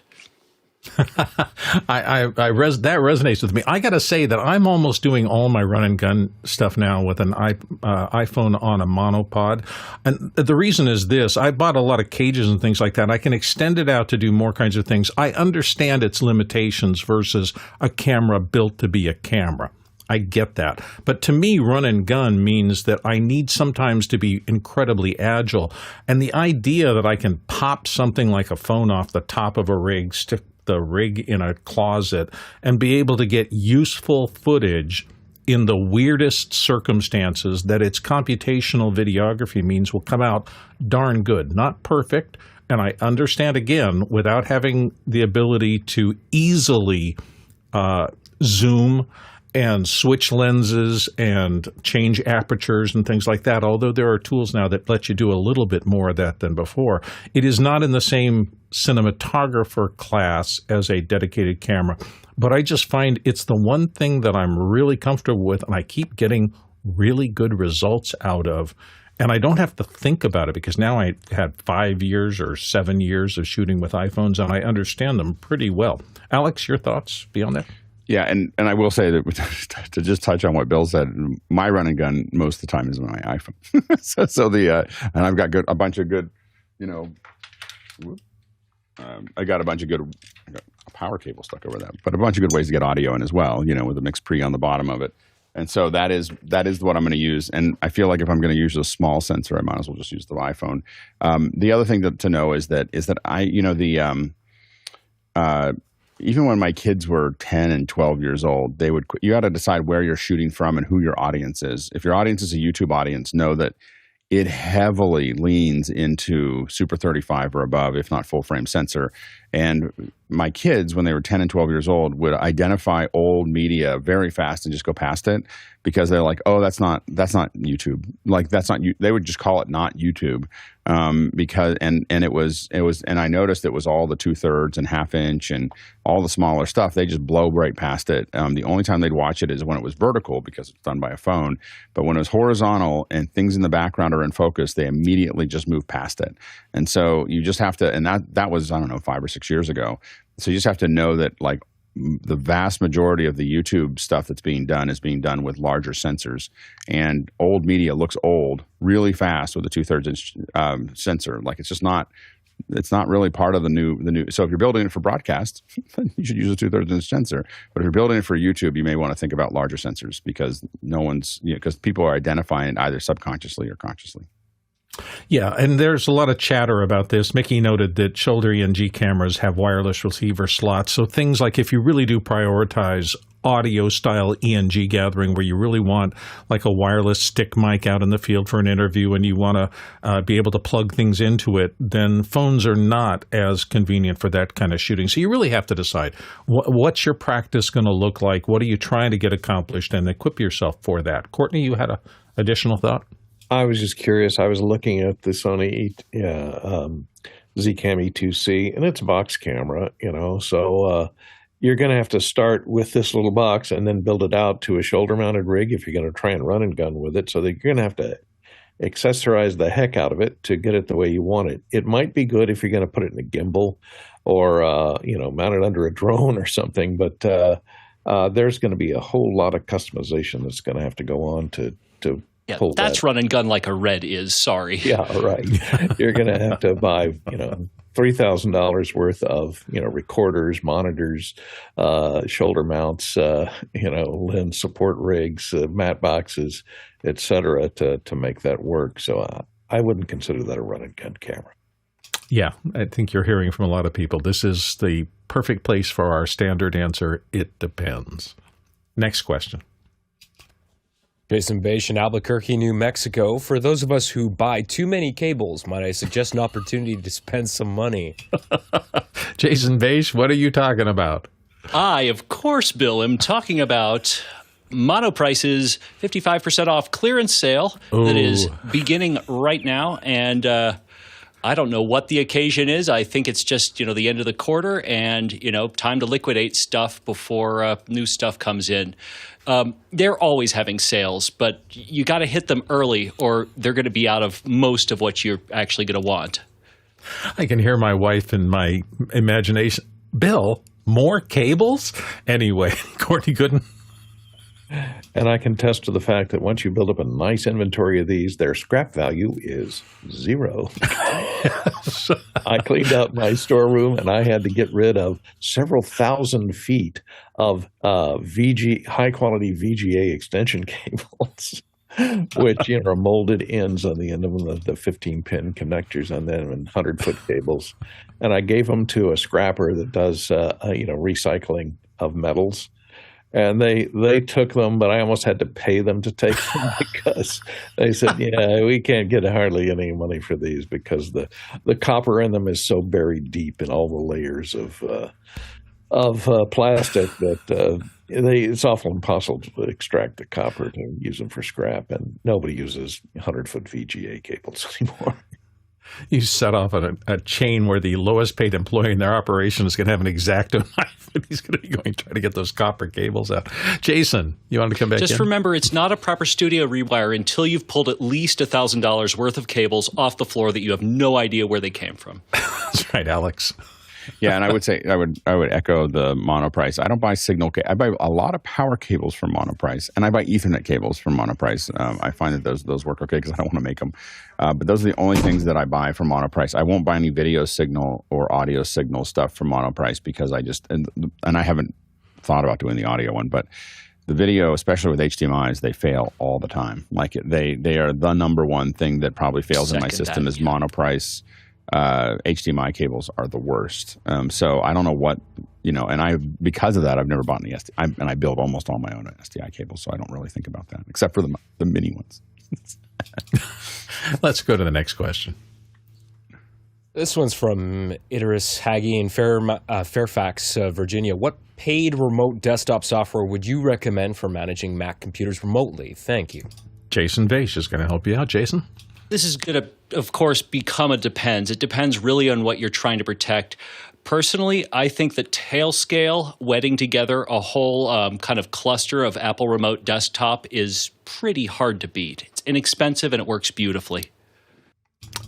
[SPEAKER 1] That resonates with me. I got to say that I'm almost doing all my run and gun stuff now with an iPhone on a monopod. And the reason is this. I bought a lot of cages and things like that. I can extend it out to do more kinds of things. I understand its limitations versus a camera built to be a camera. I get that. But to me, run and gun means that I need sometimes to be incredibly agile. And the idea that I can pop something like a phone off the top of a rig, stick the rig in a closet, and be able to get useful footage in the weirdest circumstances that its computational videography means will come out darn good. Not perfect. And I understand, again, without having the ability to easily zoom and switch lenses and change apertures and things like that, although there are tools now that let you do a little bit more of that than before. It is not in the same cinematographer class as a dedicated camera, but I just find it's the one thing that I'm really comfortable with and I keep getting really good results out of. And I don't have to think about it because now I had 5 years or 7 years of shooting with iPhones and I understand them pretty well. Alex, your thoughts beyond that?
[SPEAKER 3] Yeah, and I will say that to just touch on what Bill said, my run and gun most of the time is my iPhone. And I've got a bunch of good, I got a power cable stuck over that, but a bunch of good ways to get audio in as well, with a mix pre on the bottom of it. And so that is what I'm going to use. And I feel like if I'm going to use a small sensor, I might as well just use the iPhone. The other thing to know is that even when my kids were 10 and 12 years old, you got to decide where you're shooting from and who your audience is. If your audience is a YouTube audience, know that it heavily leans into Super 35 or above, if not full frame sensor. And my kids, when they were 10 and 12 years old, would identify old media very fast and just go past it because they're like, oh, that's not YouTube. Like, that's not you. They would just call it not YouTube. Because it was and I noticed it was all the 2/3 and 1/2 inch and all the smaller stuff. They just blow right past it. The only time they'd watch it is when it was vertical because it's done by a phone. But when it was horizontal and things in the background are in focus, they immediately just move past it. And so you just have to, and that was, I don't know, 5 or 6 years ago. So you just have to know that, like, the vast majority of the YouTube stuff that's being done is being done with larger sensors, and old media looks old really fast with a 2/3 inch sensor. Like, it's not really part of the new. So if you're building it for broadcast, you should use a 2/3 inch sensor. But if you're building it for YouTube, you may want to think about larger sensors because because people are identifying it either subconsciously or consciously.
[SPEAKER 1] Yeah, and there's a lot of chatter about this. Mickey noted that shoulder ENG cameras have wireless receiver slots. So things like if you really do prioritize audio-style ENG gathering where you really want like a wireless stick mic out in the field for an interview and you want to be able to plug things into it, then phones are not as convenient for that kind of shooting. So you really have to decide what's your practice going to look like? What are you trying to get accomplished, and equip yourself for that. Courtney, you had an additional thought?
[SPEAKER 4] I was just curious. I was looking at the Sony Zcam E2C, and it's a box camera, so you're going to have to start with this little box and then build it out to a shoulder-mounted rig if you're going to try and run and gun with it. So that you're going to have to accessorize the heck out of it to get it the way you want it. It might be good if you're going to put it in a gimbal or, mount it under a drone or something, but there's going to be a whole lot of customization that's going to have to go on to
[SPEAKER 5] yeah, that's run and gun like a Red is. Sorry.
[SPEAKER 4] Yeah, right. You're going to have to buy, $3,000 worth of, recorders, monitors, shoulder mounts, lens support rigs, mat boxes, et cetera, to make that work. So I wouldn't consider that a run and gun camera.
[SPEAKER 1] Yeah, I think you're hearing from a lot of people. This is the perfect place for our standard answer. It depends. Next question.
[SPEAKER 2] Jason Bache in Albuquerque, New Mexico. For those of us who buy too many cables, might I suggest an opportunity to spend some money?
[SPEAKER 1] Jason Bache, what are you talking about?
[SPEAKER 5] I, of course, Bill, am talking about Monoprice's 55% off clearance sale that is beginning right now. And I don't know what the occasion is. I think it's just, the end of the quarter and, time to liquidate stuff before new stuff comes in. They're always having sales, but you got to hit them early or they're going to be out of most of what you're actually going to want.
[SPEAKER 1] I can hear my wife in my imagination. Bill, more cables? Anyway, Courtney Gooden.
[SPEAKER 4] And I can attest to the fact that once you build up a nice inventory of these, their scrap value is zero. I cleaned out my storeroom and I had to get rid of several thousand feet of high-quality VGA extension cables, which are molded ends on the end of them, the 15-pin connectors on them, and 100-foot cables. And I gave them to a scrapper that does recycling of metals. And they took them, but I almost had to pay them to take them because they said, yeah, we can't get hardly any money for these because the copper in them is so buried deep in all the layers of plastic that it's awful impossible to extract the copper to use them for scrap. And nobody uses 100-foot VGA cables anymore.
[SPEAKER 1] You set off a chain where the lowest paid employee in their operation is going to have an X-Acto knife, and he's going to be going trying to get those copper cables out. Jason, you want to come back
[SPEAKER 5] Just
[SPEAKER 1] in?
[SPEAKER 5] remember, it's not a proper studio rewire until you've pulled at least $1,000 worth of cables off the floor that you have no idea where they came from.
[SPEAKER 1] That's right, Alex.
[SPEAKER 3] Yeah, and I would say I would echo the Monoprice. I don't buy signal. I buy a lot of power cables from Monoprice, and I buy Ethernet cables from Monoprice. I find that those work okay because I don't want to make them. But those are the only things that I buy from Monoprice. I won't buy any video signal or audio signal stuff from Monoprice because I just and I haven't thought about doing the audio one, but the video, especially with HDMIs, they fail all the time. Like they are the number one thing that probably fails in my system is Monoprice. HDMI cables are the worst. So I don't know what, and because of that, I've never bought any and I build almost all my own SDI cables, so I don't really think about that, except for the mini ones.
[SPEAKER 1] Let's go to the next question.
[SPEAKER 2] This one's from Idris Haggy in Fairfax, Virginia. What paid remote desktop software would you recommend for managing Mac computers remotely? Thank you.
[SPEAKER 1] Jason Vaish is going to help you out. Jason?
[SPEAKER 5] This is going to, of course, become a depends. It depends really on what you're trying to protect. Personally, I think that Tailscale, wedding together a whole kind of cluster of Apple Remote Desktop, is pretty hard to beat. It's inexpensive and it works beautifully.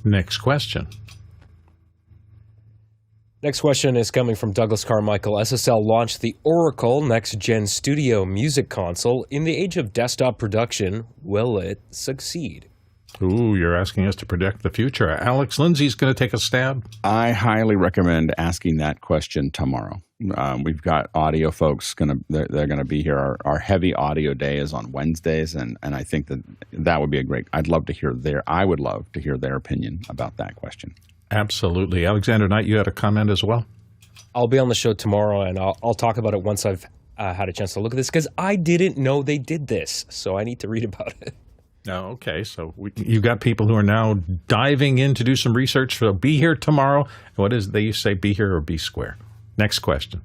[SPEAKER 1] Next question.
[SPEAKER 2] Next question is coming from Douglas Carmichael. SSL launched the Oracle Next Gen Studio Music Console. In the age of desktop production, will it succeed?
[SPEAKER 1] Ooh, you're asking us to predict the future. Alex Lindsay's going to take a stab.
[SPEAKER 3] I highly recommend asking that question tomorrow. We've got audio folks they're going to be here. Our heavy audio day is on Wednesdays, and I think that would be I would love to hear their opinion about that question.
[SPEAKER 1] Absolutely. Alexander Knight, you had a comment as well?
[SPEAKER 2] I'll be on the show tomorrow, and I'll talk about it once I've had a chance to look at this, because I didn't know they did this, so I need to read about it.
[SPEAKER 1] Oh, okay. So you've got people who are now diving in to do some research. So be here tomorrow. What is they used to say, be here or be square? Next question.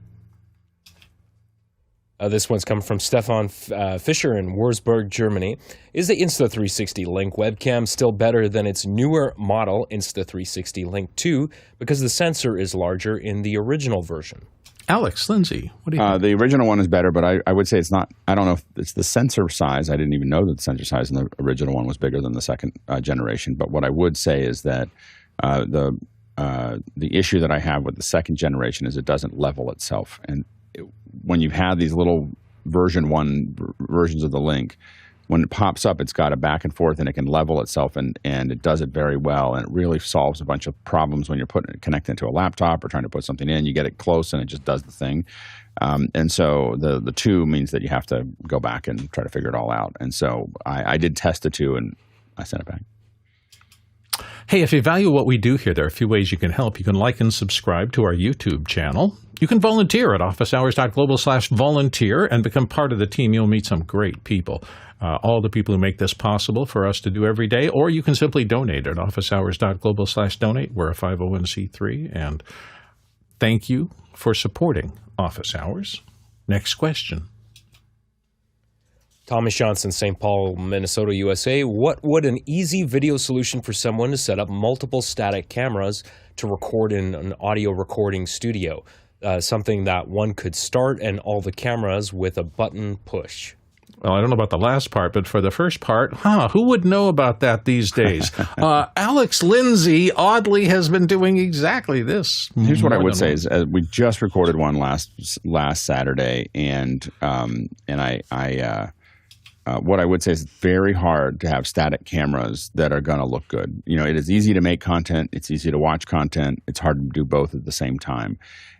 [SPEAKER 2] This one's come from Stefan Fischer in Wurzburg, Germany. Is the Insta360 Link webcam still better than its newer model, Insta360 Link 2, because the sensor is larger in the original version?
[SPEAKER 1] Alex Lindsay, what do you think?
[SPEAKER 3] The original one is better, but I would say it's not. I don't know if it's the sensor size. I didn't even know that the sensor size in the original one was bigger than the second generation. But what I would say is that the issue that I have with the second generation is it doesn't level itself. And when you've had these little versions of the Link, when it pops up, it's got a back and forth, and it can level itself, and it does it very well. And it really solves a bunch of problems when you're connecting it to a laptop or trying to put something in. You get it close, and it just does the thing. And so the 2 means that you have to go back and try to figure it all out. And so I did test the 2, and I sent it back.
[SPEAKER 1] Hey, if you value what we do here, there are a few ways you can help. You can like and subscribe to our YouTube channel. You can volunteer at officehours.global/volunteer and become part of the team. You'll meet some great people. All the people who make this possible for us to do every day, or you can simply donate at officehours.global/donate. We're a 501c3, and thank you for supporting Office Hours. Next question.
[SPEAKER 2] Thomas Johnson, St. Paul, Minnesota, USA. What would an easy video solution for someone to set up multiple static cameras to record in an audio recording studio? Something that one could start and all the cameras with a button push.
[SPEAKER 1] Well, I don't know about the last part, but for the first part, who would know about that these days? Alex Lindsay, oddly, has been doing exactly this.
[SPEAKER 3] Here's what I would say is we just recorded one last Saturday, and what I would say is it's very hard to have static cameras that are going to look good. You know, it is easy to make content. It's easy to watch content. It's hard to do both at the same time.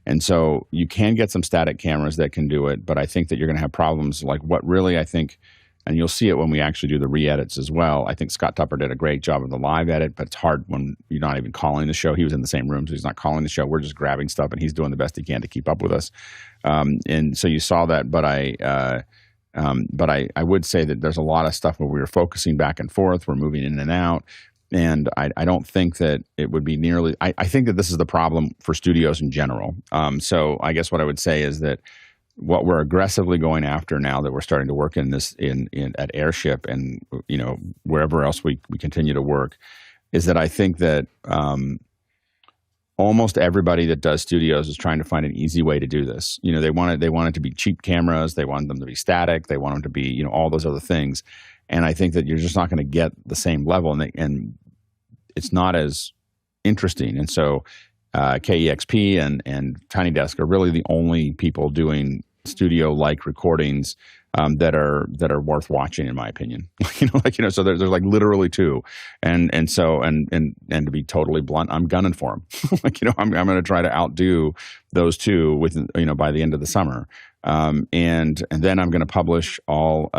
[SPEAKER 3] And so you can get some static cameras that can do it, but I think that you're going to have problems like what really I think, and you'll see it when we actually do the re-edits as well. I think Scott Tupper did a great job of the live edit, but it's hard when you're not even calling the show. He was in the same room, so he's not calling the show. We're just grabbing stuff, and he's doing the best he can to keep up with us. And so you saw that, but I would say that there's a lot of stuff where we were focusing back and forth. We're moving in and out. And I don't think that it would be nearly – I think that this is the problem for studios in general. So I guess what I would say is that what we're aggressively going after now that we're starting to work in this at Airship and, you know, wherever else we continue to work is that I think that almost everybody that does studios is trying to find an easy way to do this. You know, they want it to be cheap cameras. They want them to be static. They want them to be, you know, all those other things. And I think that you're just not going to get the same level, and it's not as interesting. And so KEXP and Tiny Desk are really the only people doing studio-like recordings that are worth watching, in my opinion. So there's like literally 2, and to be totally blunt, I'm gunning for them. I'm going to try to outdo those 2 within, by the end of the summer, and then I'm going to publish all.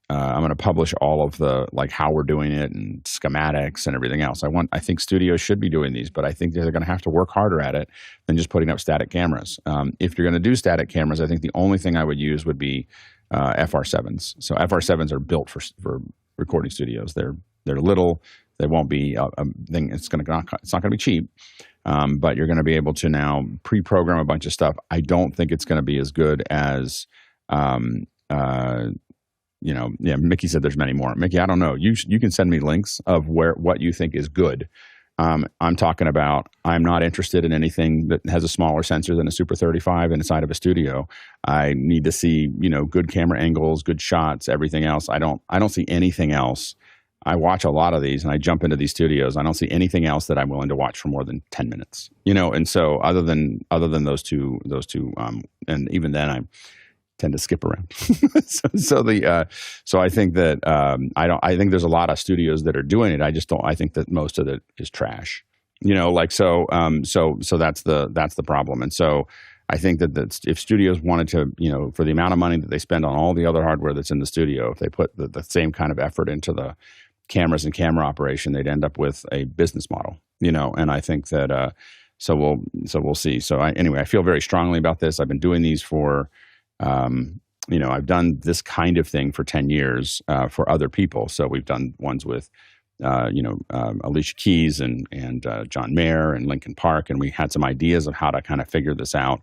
[SPEAKER 3] I'm going to publish all of the like how we're doing it and schematics and everything else. I think studios should be doing these, but I think they're going to have to work harder at it than just putting up static cameras. If you're going to do static cameras, I think the only thing I would use would be FR7s. So FR7s are built for recording studios. They're little, They won't be a thing. It's not going to be cheap, but you're going to be able to now pre-program a bunch of stuff. I don't think it's going to be as good as, Mickey said there's many more. Mickey, I don't know. You can send me links of what you think is good. I'm talking about, I'm not interested in anything that has a smaller sensor than a Super 35 inside of a studio. I need to see, good camera angles, good shots, everything else. I don't see anything else. I watch a lot of these and I jump into these studios. I don't see anything else that I'm willing to watch for more than 10 minutes, and so other than those two, and even then I tend to skip around. So I think that, I think there's a lot of studios that are doing it. I think that most of it is trash, so that's the problem. And so I think that if studios wanted to, for the amount of money that they spend on all the other hardware that's in the studio, if they put the same kind of effort into the cameras and camera operation, they'd end up with a business model, and I think that, so we'll see. So I feel very strongly about this. I've been doing these for, I've done this kind of thing for 10 years, for other people. So we've done ones with, Alicia Keys and John Mayer and Lincoln Park. And we had some ideas of how to kind of figure this out,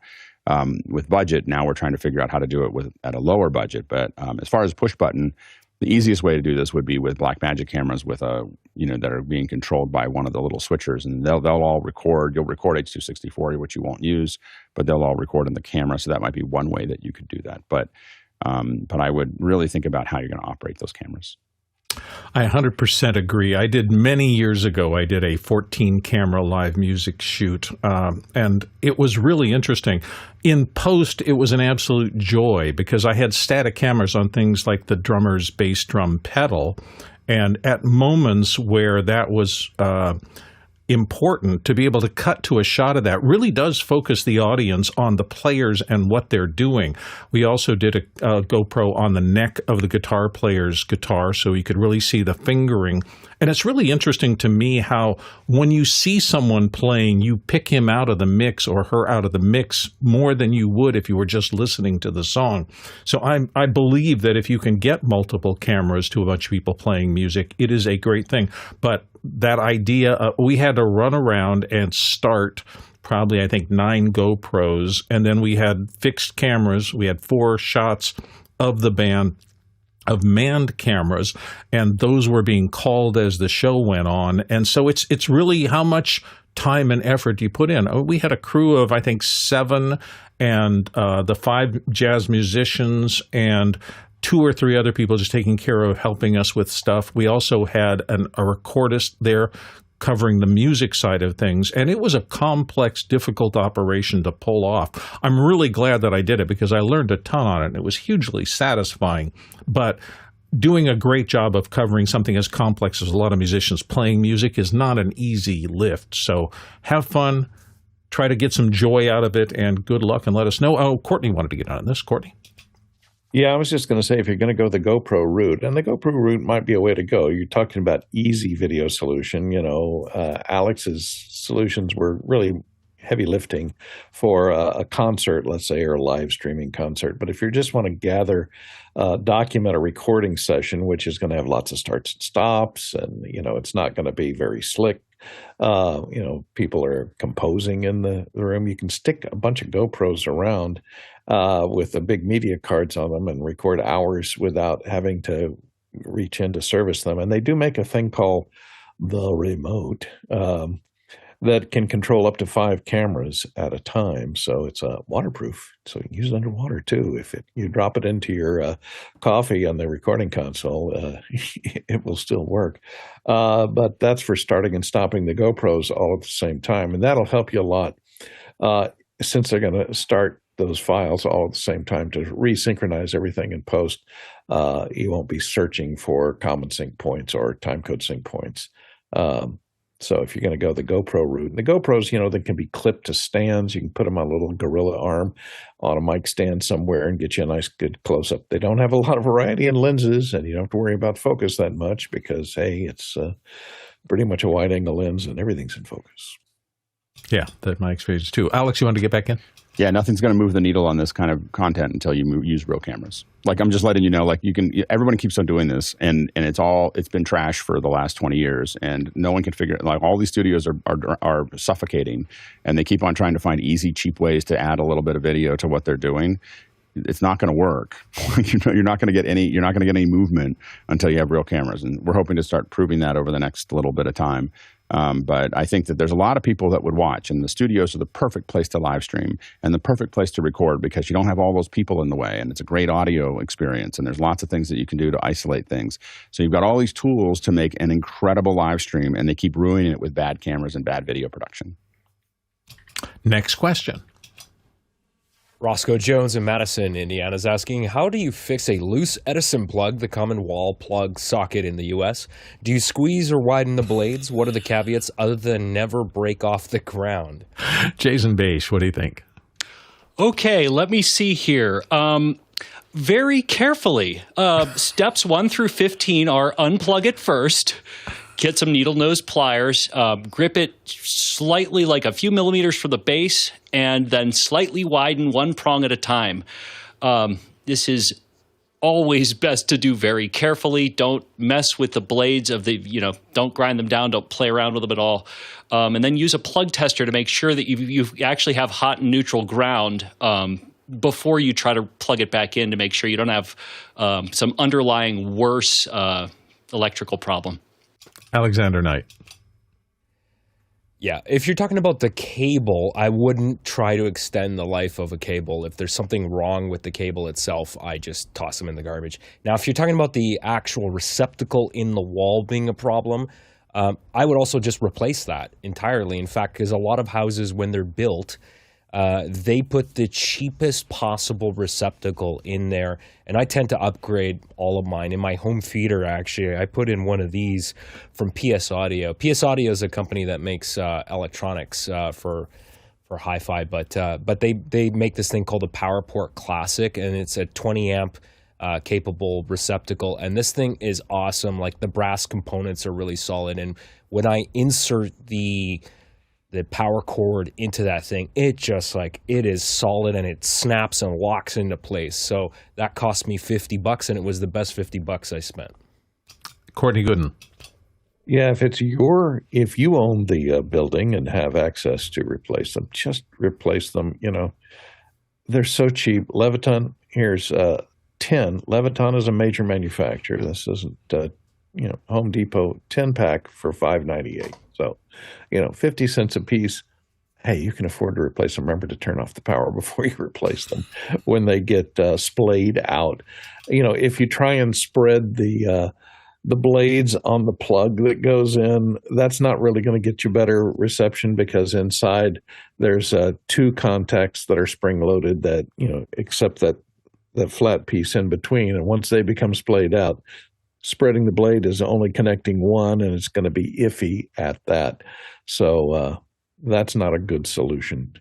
[SPEAKER 3] with budget. Now we're trying to figure out how to do it at a lower budget. But, as far as push button, the easiest way to do this would be with Blackmagic cameras with that are being controlled by one of the little switchers, and they'll all record. You'll record H.264, which you won't use, but they'll all record in the camera. So that might be one way that you could do that. But I would really think about how you're going to operate those cameras.
[SPEAKER 1] I 100% agree. I did many years ago, I did a 14-camera live music shoot, and it was really interesting. In post, it was an absolute joy because I had static cameras on things like the drummer's bass drum pedal, and at moments where that was important, to be able to cut to a shot of that really does focus the audience on the players and what they're doing. We also did a GoPro on the neck of the guitar player's guitar, so you could really see the fingering. And it's really interesting to me how when you see someone playing, you pick him out of the mix or her out of the mix more than you would if you were just listening to the song. So I believe that if you can get multiple cameras to a bunch of people playing music, it is a great thing. But that idea, we had to run around and start probably, I think, 9 GoPros, and then we had fixed cameras. We had 4 shots of the band of manned cameras, and those were being called as the show went on. And so it's really how much time and effort you put in. We had a crew of, I think, 7, and the 5 jazz musicians and 2 or 3 other people just taking care of helping us with stuff. We also had a recordist there covering the music side of things, and it was a complex, difficult operation to pull off. I'm really glad that I did it because I learned a ton on it, and it was hugely satisfying. But doing a great job of covering something as complex as a lot of musicians playing music is not an easy lift. So have fun, try to get some joy out of it, and good luck, and let us know. Oh, Courtney wanted to get on this. Courtney?
[SPEAKER 4] Yeah, I was just going to say, if you're going to go the GoPro route, and the GoPro route might be a way to go. You're talking about easy video solution. Alex's solutions were really heavy lifting for a concert, let's say, or a live streaming concert. But if you just want to gather, document a recording session, which is going to have lots of starts and stops, and, it's not going to be very slick. People are composing in the room. You can stick a bunch of GoPros around with the big media cards on them and record hours without having to reach in to service them. And they do make a thing called the remote that can control up to 5 cameras at a time. So it's waterproof. So you can use it underwater too. If you drop it into your coffee on the recording console, it will still work. But that's for starting and stopping the GoPros all at the same time. And that'll help you a lot since they're going to start those files all at the same time to resynchronize everything in post. You won't be searching for common sync points or timecode sync points. So if you're going to go the GoPro route, and the GoPros, they can be clipped to stands. You can put them on a little gorilla arm on a mic stand somewhere and get you a nice, good close-up. They don't have a lot of variety in lenses, and you don't have to worry about focus that much because, hey, it's pretty much a wide-angle lens and everything's in focus.
[SPEAKER 1] Yeah, that my experience too. Alex, you want to get back in?
[SPEAKER 3] Yeah, nothing's going to move the needle on this kind of content until you use real cameras. Like, I'm just letting you know, like, everyone keeps on doing this, and it's been trash for the last 20 years, and no one can figure it. Like, all these studios are suffocating, and they keep on trying to find easy, cheap ways to add a little bit of video to what they're doing. It's not going to work. You're not going to get any movement until you have real cameras, and we're hoping to start proving that over the next little bit of time. But I think that there's a lot of people that would watch, and the studios are the perfect place to live stream and the perfect place to record because you don't have all those people in the way, and it's a great audio experience, and there's lots of things that you can do to isolate things. So you've got all these tools to make an incredible live stream, and they keep ruining it with bad cameras and bad video production.
[SPEAKER 1] Next question.
[SPEAKER 2] Roscoe Jones in Madison, Indiana is asking, how do you fix a loose Edison plug, the common wall plug socket in the U.S.? Do you squeeze or widen the blades? What are the caveats other than never break off the ground?
[SPEAKER 1] Jason Bache, what do you think?
[SPEAKER 5] Okay, let me see here. Very carefully. Steps 1 through 15 are unplug it first. Get some needle nose pliers, grip it slightly, like a few millimeters from the base, and then slightly widen one prong at a time. This is always best to do very carefully. Don't mess with the blades of don't grind them down. Don't play around with them at all. And then use a plug tester to make sure that you actually have hot and neutral ground before you try to plug it back in to make sure you don't have some underlying worse electrical problem.
[SPEAKER 1] Alexander Knight.
[SPEAKER 2] Yeah, if you're talking about the cable, I wouldn't try to extend the life of a cable. If there's something wrong with the cable itself, I just toss them in the garbage. Now, if you're talking about the actual receptacle in the wall being a problem, I would also just replace that entirely. In fact, because a lot of houses, when they're built, they put the cheapest possible receptacle in there, and I tend to upgrade all of mine. In my home theater, actually, I put in one of these from PS Audio. PS Audio is a company that makes electronics for hi-fi, but they make this thing called a PowerPort Classic, and it's a 20-amp capable receptacle, and this thing is awesome. Like, the brass components are really solid, and when I insert the power cord into that thing, it is solid and it snaps and locks into place. So that cost me $50, and it was the best $50 I spent.
[SPEAKER 1] Courtney Gooden.
[SPEAKER 4] Yeah, if you own the building and have access to replace them, just replace them. They're so cheap. Leviton, here's 10. Leviton is a major manufacturer. This isn't Home Depot 10-pack for $5.98. So, 50 cents a piece. Hey, you can afford to replace them. Remember to turn off the power before you replace them when they get splayed out. If you try and spread the blades on the plug that goes in, that's not really going to get you better reception because inside there's 2 contacts that are spring-loaded that, except that flat piece in between. And once they become splayed out, spreading the blade is only connecting one, and it's going to be iffy at that. So that's not a good solution.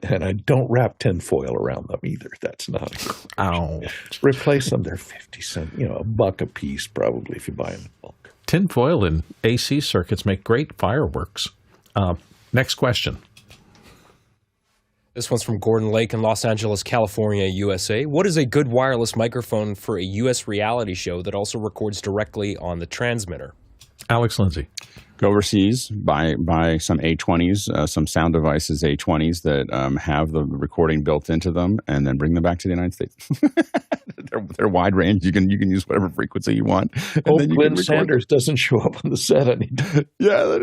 [SPEAKER 4] And I don't wrap tinfoil around them either. That's not a good solution. Replace them. They're 50 cents, $1 a piece probably if you buy them in bulk.
[SPEAKER 1] Tinfoil and AC circuits make great fireworks. Next question.
[SPEAKER 2] This one's from Gordon Lake in Los Angeles, California, USA. What is a good wireless microphone for a U.S. reality show that also records directly on the transmitter?
[SPEAKER 1] Alex Lindsay.
[SPEAKER 3] Go overseas, buy some A20s, some sound devices A20s that have the recording built into them, and then bring them back to the United States. they're wide range. You can use whatever frequency you want.
[SPEAKER 4] Glenn Sanders doesn't show up on the set anytime.
[SPEAKER 3] Yeah,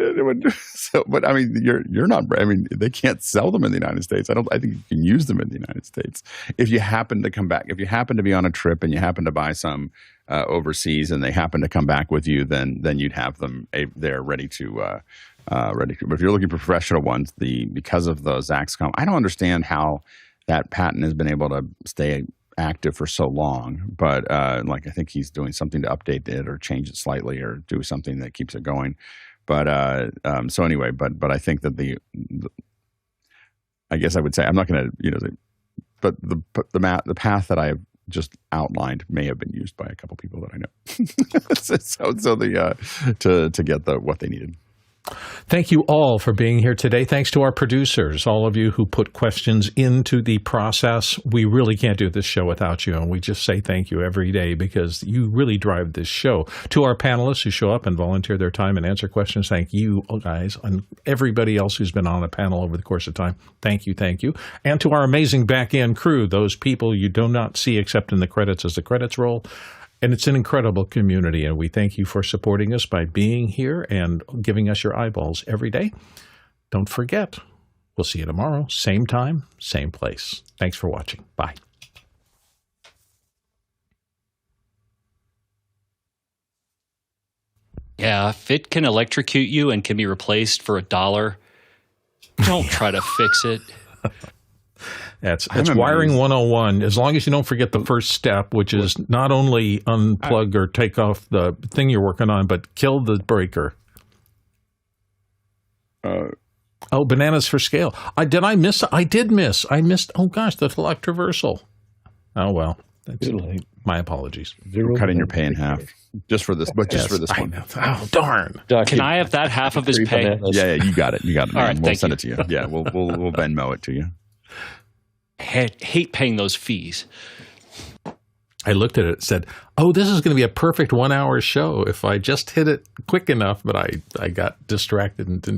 [SPEAKER 3] but I mean, you're not. I mean, they can't sell them in the United States. I think you can use them in the United States if you happen to come back. If you happen to be on a trip and you happen to buy some overseas and they happen to come back with you, then you'd have them there ready to. But if you're looking for professional ones, because of the Zaxcom, I don't understand how that patent has been able to stay active for so long. But I think he's doing something to update it or change it slightly or do something that keeps it going. But so anyway, but I think that I guess I would say I'm not going to but the path that I have just outlined may have been used by a couple people that I know. To get what they needed.
[SPEAKER 1] Thank you all for being here today. Thanks to our producers, all of you who put questions into the process. We really can't do this show without you, and we just say thank you every day because you really drive this show. To our panelists who show up and volunteer their time and answer questions, thank you guys, and everybody else who's been on the panel over the course of time. Thank you, thank you. And to our amazing back-end crew, those people you do not see except in the credits as the credits roll. And it's an incredible community, and we thank you for supporting us by being here and giving us your eyeballs every day. Don't forget, we'll see you tomorrow, same time, same place. Thanks for watching. Bye.
[SPEAKER 5] Yeah, if it can electrocute you and can be replaced for $1, don't try to fix it.
[SPEAKER 1] That's wiring 101. As long as you don't forget the first step, which is not only unplug or take off the thing you're working on, but kill the breaker. Bananas for scale. Did I miss? I did miss. I missed. Oh gosh, the electroversal. Oh well. That's my apologies.
[SPEAKER 3] Cutting your pay in half just for this, but just for this one.
[SPEAKER 1] Oh darn!
[SPEAKER 5] Can I have that half of his pay?
[SPEAKER 3] Bananas. Yeah, you got it. You got it.
[SPEAKER 5] All right,
[SPEAKER 3] we'll send it to you. Yeah, we'll Venmo it to you.
[SPEAKER 5] Hate paying those fees.
[SPEAKER 1] I looked at it and said, oh, this is going to be a perfect 1 hour show if I just hit it quick enough, but I got distracted and didn't